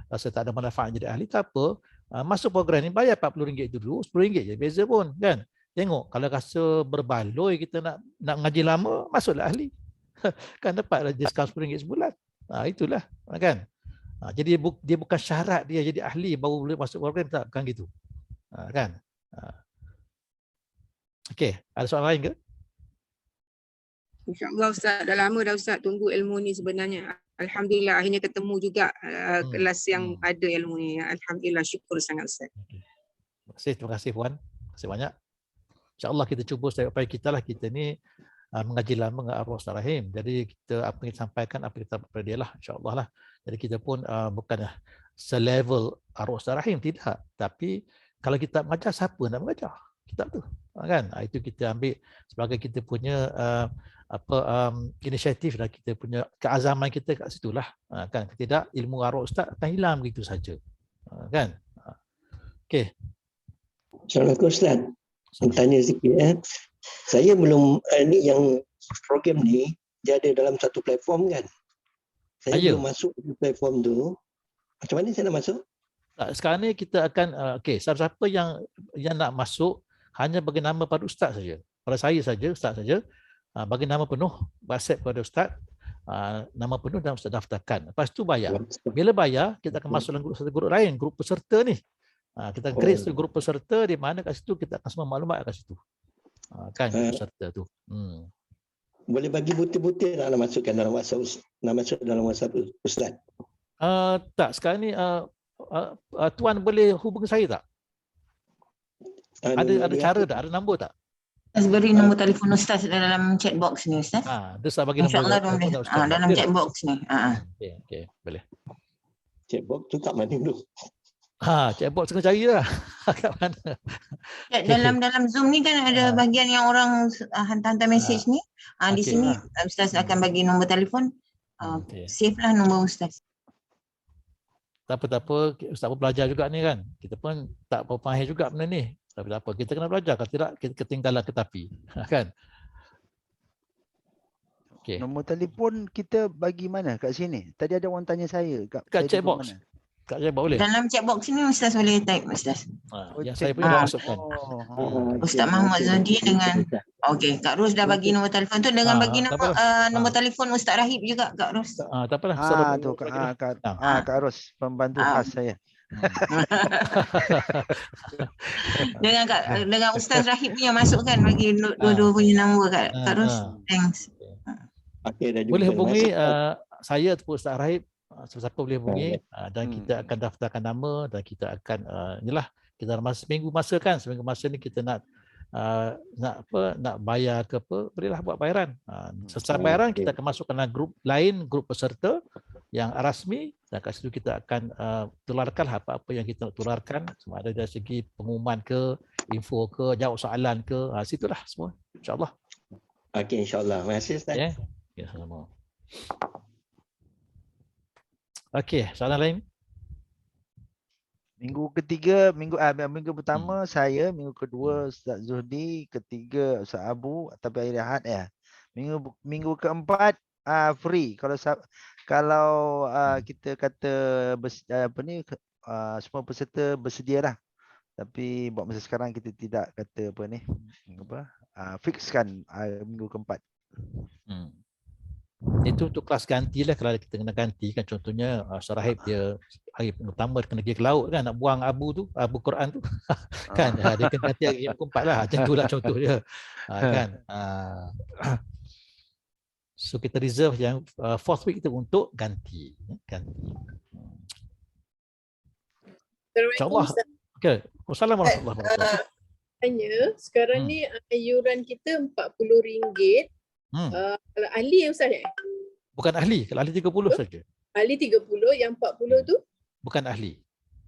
rasa tak ada manfaat jadi ahli, tak apa. Masuk program ni bayar RM40 dulu, RM10 je beza pun kan. Tengok kalau rasa berbaloi kita nak ngaji lama, masuklah ahli. Kan dapatlah diskaun RM10 sebulan. Itulah kan. Jadi dia bukan syarat dia jadi ahli baru boleh masuk program, tak, bukan gitu. Kan. Okey, ada soalan lain ke? InsyaAllah Ustaz, dah lama dah Ustaz tunggu ilmu ni sebenarnya. Alhamdulillah akhirnya ketemu juga kelas yang ada ilmu ni. Alhamdulillah, syukur sangat Ustaz. Terima kasih Puan. Terima kasih banyak. InsyaAllah kita cuba setiap upaya kita lah, kita ni mengaji lama dengan arwah Ustaz Rahim. Jadi kita apa yang kita sampaikan, apa yang kita dapat pada dia lah, insyaAllah lah. Jadi kita pun bukan selevel arwah Ustaz Rahim, tidak. Tapi kalau kita mengajar, siapa nak mengajar kitab tu? Kan? Itu kita ambil sebagai kita punya inisiatif dan kita punya keazaman kita kat situlah. Kan? Tidak, ilmu arwah Ustaz akan hilang begitu saja. Kan? Okey. Assalamualaikum Ustaz. Tanya sikit Saya belum ni yang program ni dia ada dalam satu platform kan. Saya belum masuk di platform tu. Macam mana saya nak masuk? Sekarang ni kita akan siapa-siapa yang nak masuk hanya bagi nama pada ustaz saja. Pada saya saja, ustaz saja. Bagi nama penuh, WhatsApp kepada ustaz, nama penuh dan ustaz daftarkan. Lepas tu bayar. Bila bayar, kita akan masuk dalam grup lain, grup peserta ni. Kita create satu grup peserta di mana kat situ kita akan semua maklumat kat situ. Kan grup peserta tu. Boleh bagi butir-butir nak masukkan dalam WhatsApp, nak masuk dalam WhatsApp ustaz? Tak, sekarang ni tuan boleh hubungi saya tak? Ada cara tak? Ada nombor tak? Ustaz beri nombor telefon Ustaz dalam chat box ni Ustaz. Dia saya bagi nombor. InsyaAllah dalam chat box ni. Okey, boleh. Chat box tu kat mana dulu? Chat box kena cari lah. Kat mana? Dalam Zoom ni kan ada bahagian yang orang hantar mesej ni. Di sini Ustaz akan bagi nombor telefon. Save lah nombor Ustaz. Tak apa, Ustaz pun belajar juga ni kan. Kita pun tak faham juga benda ni. Tapi tak apa, kita kena belajar. Kalau tidak, kita ketinggalan ke tepi. Kan? Okay. Nombor telefon kita bagi mana? Kat sini? Tadi ada orang tanya saya. Kat chat box. Kat chat box boleh? Dalam chat box ni Ustaz boleh type Ustaz. Yang saya punya masukkan. Ustaz Muhammad Zudi dengan okey, Kak Ros dah bagi nombor telefon tu dengan bagi nombor telefon Ustaz Rahib juga Kak Ros. Tak apalah. Tu Kak Ros pembantu khas saya. dengan Ustaz Rahib punya masukkan bagi dua-dua punya nombor Kak Ros. Thanks. Boleh hubungi saya ataupun Ustaz Rahib, siapa boleh hubungi dan kita akan daftarkan nama dan kita akan inilah kita seminggu masa ni kita nak bayar ke apa, berilah buat bayaran. Selesai bayaran kita akan masuk dalam grup lain, grup peserta yang rasmi dan kat situ kita akan tularkan apa-apa yang kita nak tularkan, sama ada dari segi pengumuman ke, info ke, jawab soalan ke, situlah semua insya-Allah. Okey, insya-Allah. Terima kasih Ustaz. Ya, sama. Okey, soalan lain. Minggu ketiga, minggu pertama saya, minggu kedua Ustaz Zuhdi, ketiga Ustaz Abu, tapi hari Ahad ya. Minggu keempat free. Kalau kita kata semua peserta bersedialah. Tapi buat masa sekarang kita tidak kata fixkan minggu keempat. Itu untuk kelas ganti lah, kalau kita kena ganti kan, contohnya Syarahib dia hari pertama kena pergi ke laut kan, nak buang abu Quran tu kan, dia kena ganti hari keempat lah, macam tu lah contoh dia kan. So kita reserve yang fourth week itu untuk ganti. InsyaAllah. Okay. Wassalamualaikum warahmatullahi wabarakatuh. Tanya, sekarang ni iuran kita RM40. Kalau ahli Ustaz Bukan ahli, kalau ahli 30 saja. Ahli 30, yang 40 tu? Bukan ahli.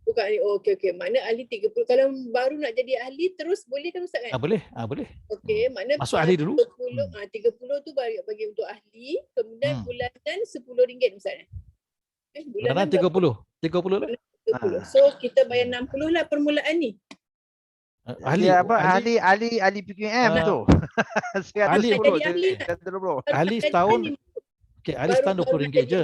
Bukan ahli. Okey. Mana ahli 30. Kalau baru nak jadi ahli terus boleh kan Ustaz kan? Boleh. Okey, mana masuk ahli dulu. 30 tu bagi untuk ahli, kemudian bulanan RM10 Ustaz. Bulanan 30 lah. 30. So kita bayar 60 lah permulaan ni. Ahli, dia apa? Ahli PKM tu. ahli, 120. ahli setahun. Okey, ahli setahun RM20 je.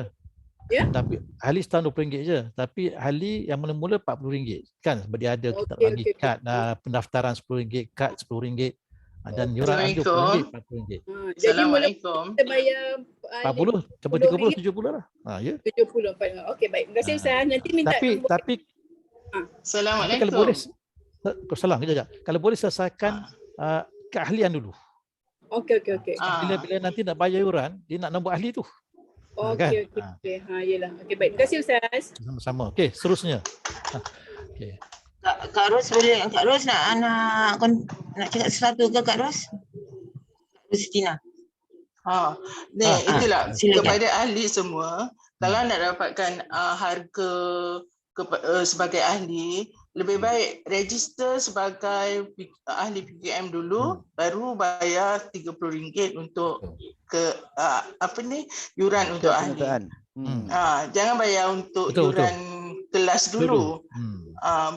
Ya. Tapi ahli setahun RM20 je. Tapi ahli yang mula-mula RM40 kan, sebab dia ada kita bagi kad pendaftaran RM10, kad RM10 dan yuran juga RM10, RM40. Jadi mula kita bayar 40 sampai 30 70 lah. Ya. 70 40. Okey, baik. Terima kasih Ustaz. Nanti minta tapi Assalamualaikum. Kalau boleh kejap. Kalau boleh selesaikan keahlian dulu. Okey. Bila nanti nak bayar yuran, dia nak nombor ahli tu. Okey. Yalah. Okey, baik. Terima kasih Ustaz. Sama-sama. Okey, seterusnya. Okey. Kak Ros boleh, Kak Ros nak cakap sesuatu ke Kak Ros? Tina. Itulah silakan. Kepada ahli semua, kalau nak dapatkan harga sebagai ahli, lebih baik register sebagai ahli PKM dulu, baru bayar RM30 untuk yuran untuk ahli. Jangan bayar untuk yuran kelas dulu.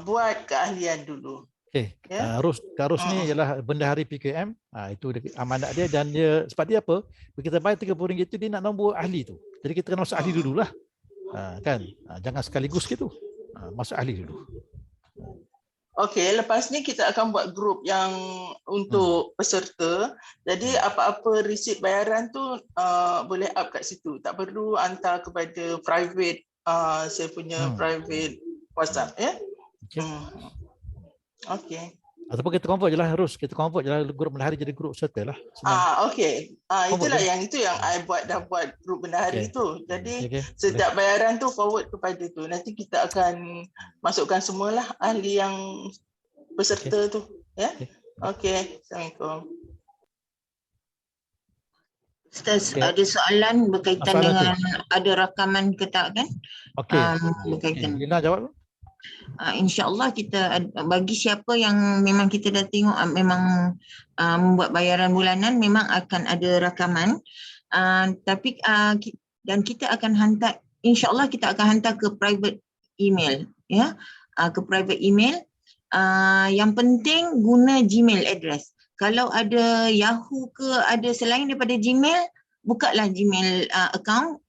Buat keahlian dulu. Okey. Kak Ros ni ialah bendahari PKM. Itu amanat dia, dan dia sebab dia apa? Bila kita bayar RM30 itu, dia nak nombor ahli tu. Jadi kita kena masuk ahli dululah. Kan? Jangan sekaligus gitu. Masuk ahli dulu. Okey, lepas ni kita akan buat grup yang untuk peserta. Jadi apa-apa resit bayaran tu boleh up kat situ. Tak perlu hantar kepada private, saya punya private WhatsApp ya. Okey. Ataupun kita convert je lah, harus kita convert je lah grup bendahari jadi grup peserta lah. Okey. Itulah itu yang I dah buat grup bendahari tu. Jadi setiap bayaran tu forward kepada tu. Nanti kita akan masukkan semualah ahli yang peserta tu, ya. Okey. Assalamualaikum. Ustaz, ada soalan berkaitan dengan ada rakaman ke tak kan? Okey. Berkaitan. Lina jawab. InsyaAllah kita bagi siapa yang memang kita dah tengok memang membuat bayaran bulanan, memang akan ada rakaman. Tapi dan kita akan hantar, InsyaAllah kita akan hantar ke private email, ya, ke private email. Yang penting guna Gmail address. Kalau ada Yahoo ke ada selain daripada Gmail, bukalah Gmail account.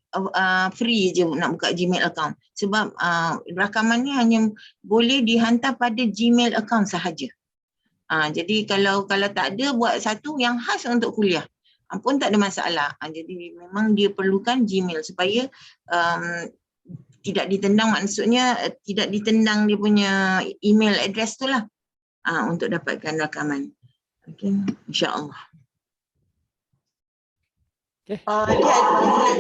Free je nak buka Gmail account, sebab rakaman ni hanya boleh dihantar pada Gmail account sahaja. Jadi kalau tak ada, buat satu yang khas untuk kuliah pun tak ada masalah. Jadi memang dia perlukan Gmail supaya tidak ditendang, maksudnya tidak ditendang dia punya email address tu lah, untuk dapatkan rakaman. Okey, insya-Allah. Dia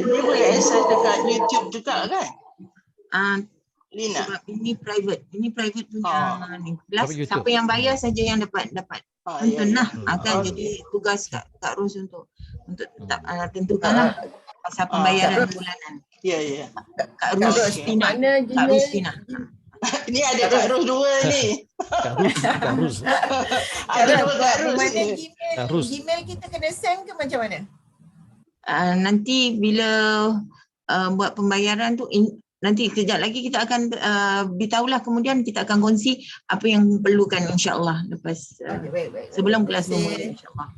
boleh access dekat YouTube juga kan? Lina. Sebab ini private punya ni. Plus siapa yang bayar saja yang dapat tonton lah. Kan jadi tugas Kak Ros untuk tetap tentukanlah pasal pembayaran bulanan. Ya. Kak Ros Tina. Kak Ros Tina. Ini ada Kak Ros dua ni. Kak Ros. Ada dua Kak Ros. Kak Ros. Gmail kita kena send ke macam mana? Nanti bila buat pembayaran tu, nanti kejap lagi kita akan beritahulah, kemudian kita akan kongsi apa yang perlukan insya-Allah lepas sebelum kelas bermula insya-Allah.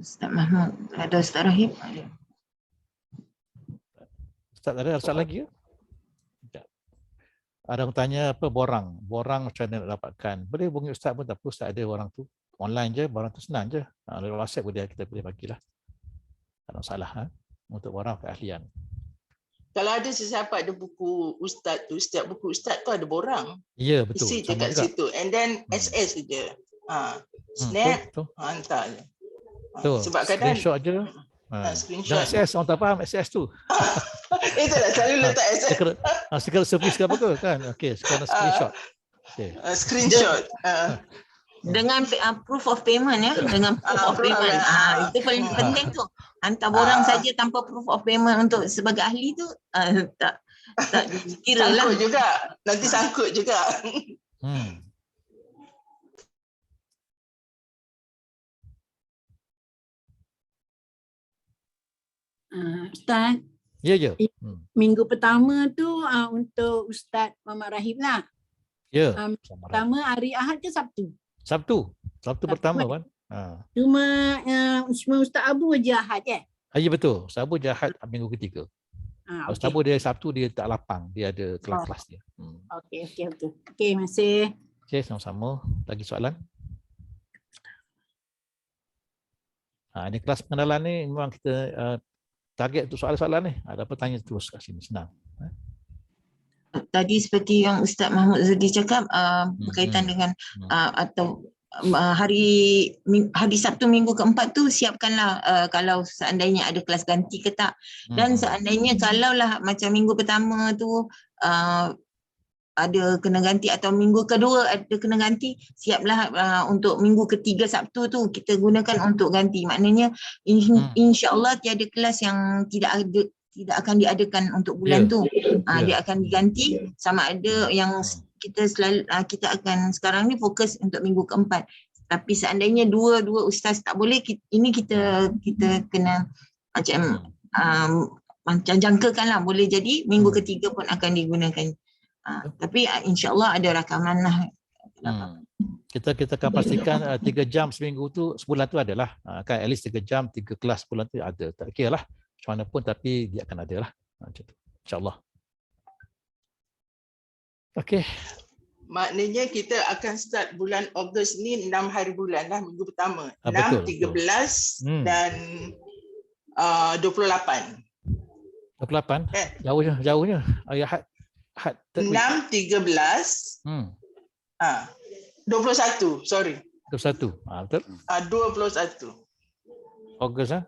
Ustaz Mahmud, ada Ustaz Rahim? Ustaz ada soalan lagi ke? Ada yang tanya apa borang macam mana nak dapatkan. Boleh hubungi Ustaz pun, tapi Ustaz ada orang tu online je, borang tu senang je. Lewat WhatsApp kita boleh bagilah. Tak ada masalah untuk borang keahlian. Kalau ada sesiapa ada buku Ustaz tu, setiap buku Ustaz tu ada borang. Ya, betul. Isi je kat situ. And then SS je. Snap, hantar je. Sebab kadang screenshot je. Jangan SS, orang tak faham SS tu. Itulah selalu letak SS. Secret service ke apa ke kan? Okey, sekarang screenshot. Screenshot. Dengan proof of payment ya, dengan proof of payment. Itu paling penting tu. Hantar borang saja tanpa proof of payment untuk sebagai ahli tu tak dikira lah. Sangkut juga. Nanti sangkut juga. Ustaz, Ya, ya. Minggu pertama tu untuk Ustaz Muhammad Rahim lah. Ya. Pertama hari Ahad ke Sabtu? Sabtu pertama kan. Cuma Ustaz Abu je Ahad kan? Ya betul. Ustaz Abu je Ahad minggu ketiga. Ustaz Abu dia Sabtu dia tak lapang, dia ada kelas-kelas dia. Okey, betul. Okey, masih. Okey, sama-sama. Lagi soalan? Ini kelas pengenalan ni memang kita target untuk soalan-soalan ni. Ada apa tanya terus kat sini, senang. Tadi seperti yang Ustaz Mahmud Zudi cakap berkaitan dengan atau hari Sabtu minggu keempat tu siapkanlah kalau seandainya ada kelas ganti ke tak, dan seandainya kalaulah macam minggu pertama tu ada kena ganti atau minggu kedua ada kena ganti, siaplah untuk minggu ketiga Sabtu tu kita gunakan untuk ganti. Maknanya insya-Allah tiada kelas yang tidak akan diadakan untuk bulan tu. Dia akan diganti, sama ada yang kita selalu kita akan sekarang ni fokus untuk minggu keempat. Tapi seandainya dua ustaz tak boleh, ini kita kena macam jangkakanlah, boleh jadi minggu ketiga pun akan digunakan. Tapi insya-Allah ada rakaman lah. Kita akan pastikan 3 jam seminggu tu, sebulan tu adalah kan, at least 3 jam 3 kelas sebulan tu ada. Tak kira lah macam mana pun, tapi dia akan ada lah macam tu, insya-Allah. Okey. Maknanya kita akan start bulan Ogos ni 6 hari bulan lah minggu pertama. 6, betul, 13 dan 28. 28? Jauhnya. Ahad 6, 13. 21, sorry. 21. Betul. 21. Ogos 6.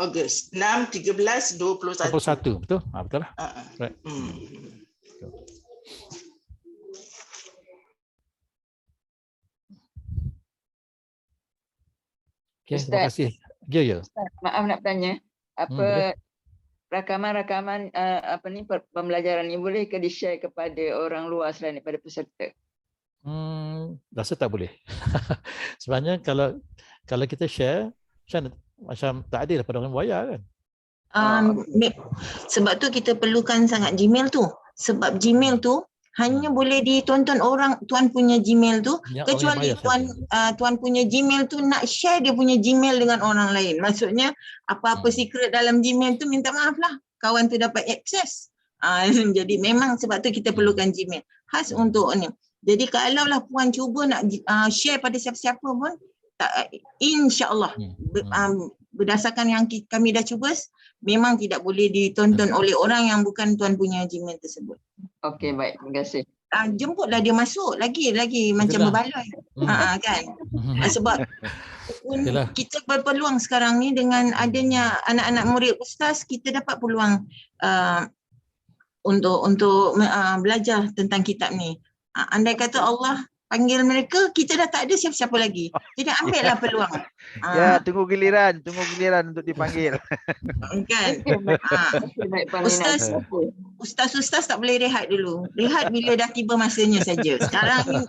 Ogos. 6, 13, 21. 21, betul? Betul lah. Right. Okay, terima kasih. Ya. Ustaz, maaf nak tanya. Apa rakaman-rakaman pembelajaran ini boleh ke di-share kepada orang luar selain daripada peserta? Rasa tak boleh. Sebenarnya kalau kita share macam tak adil pada orang buaya kan. Sebab tu kita perlukan sangat Gmail tu. Sebab Gmail tu hanya boleh ditonton orang tuan punya Gmail tu, kecuali tuan punya Gmail tu nak share dia punya Gmail dengan orang lain. Maksudnya apa-apa secret dalam Gmail tu minta maaf lah, kawan tu dapat akses. Jadi memang sebab tu kita perlukan Gmail khas untuk ni. Jadi kalaulah puan cuba nak share pada siapa-siapa pun, insya-Allah berdasarkan yang kami dah cuba, memang tidak boleh ditonton oleh orang yang bukan tuan punya Gmail tersebut. Okey, baik. Terima kasih. Jemputlah dia masuk lagi macam berbaloi. Kan? Sebab kita berpeluang sekarang ni dengan adanya anak-anak murid ustaz, kita dapat peluang untuk belajar tentang kitab ni. Andai kata Allah panggil mereka, kita dah tak ada siapa-siapa lagi. Jadi ambillah peluang. Ya, tunggu giliran untuk dipanggil. Kan? Ustaz tak boleh rehat dulu. Rehat bila dah tiba masanya saja. Sekarang ni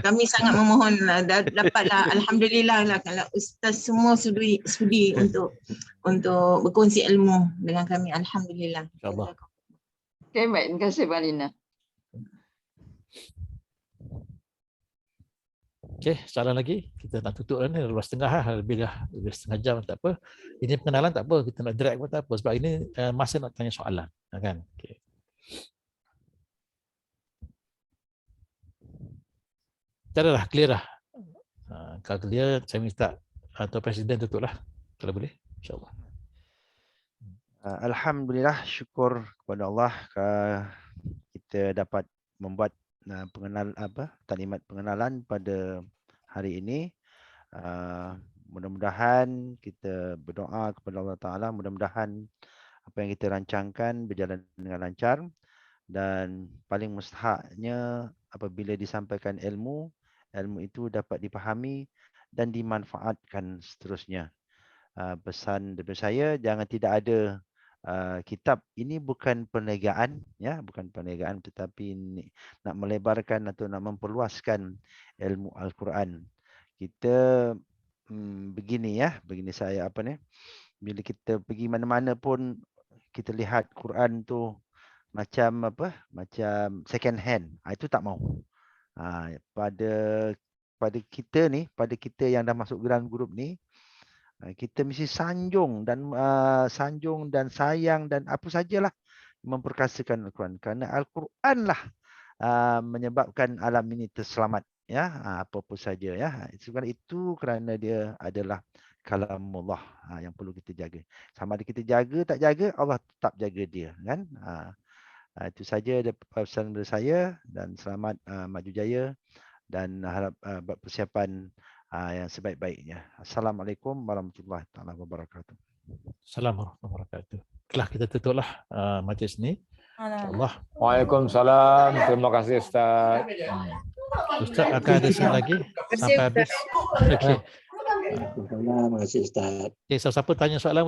kami sangat memohon dapatlah, alhamdulillah lah kalau ustaz semua sudi untuk berkongsi ilmu dengan kami, alhamdulillah. InsyaAllah. Okey, baik. Terima kasih Pak Lina. Okey, soalan lagi. Kita nak tutup ni, lepas setengah lebih setengah jam, tak apa. Ini pengenalan tak apa, kita nak drag pun tak apa, sebab ini masa nak tanya soalan, kan? Okey. Tak adalah, clear lah. Kalau clear, saya minta atau Presiden tutup lah, kalau boleh, insya-Allah. Alhamdulillah, syukur kepada Allah kita dapat membuat taklimat pengenalan pada hari ini. Mudah-mudahan kita berdoa kepada Allah Ta'ala, mudah-mudahan apa yang kita rancangkan berjalan dengan lancar, dan paling mustahaknya apabila disampaikan ilmu itu dapat dipahami dan dimanfaatkan seterusnya. Pesan daripada saya, jangan tidak ada kitab ini bukan perniagaan, ya, bukan perniagaan, tetapi nak melebarkan atau nak memperluaskan ilmu Al-Quran. Kita begini saya bila kita pergi mana-mana pun kita lihat Quran tu macam apa? Macam second hand. Itu tak mau. Pada kita ni, pada kita yang dah masuk dalam grup ni, kita mesti sanjung dan sayang dan apa sajalah memperkasakan Al-Quran, kerana Al-Quran lah menyebabkan alam ini terselamat, ya, apa-apa saja, ya. Itu kerana dia adalah kalamullah, yang perlu kita jaga. Sama ada kita jaga tak jaga, Allah tetap jaga dia, kan. Itu saja pesan dari saya, dan selamat maju jaya dan harap buat persiapan yang sebaik-baiknya. Assalamualaikum warahmatullahi wabarakatuh. Assalamualaikum warahmatullahi wabarakatuh. Telah kita tutuplah majlis ni. InsyaAllah. Waalaikumsalam. Terima kasih Ustaz. Ustaz akan ada slide lagi sampai habis. Okey. Terima kasih Ustaz. Siapa tanya soalan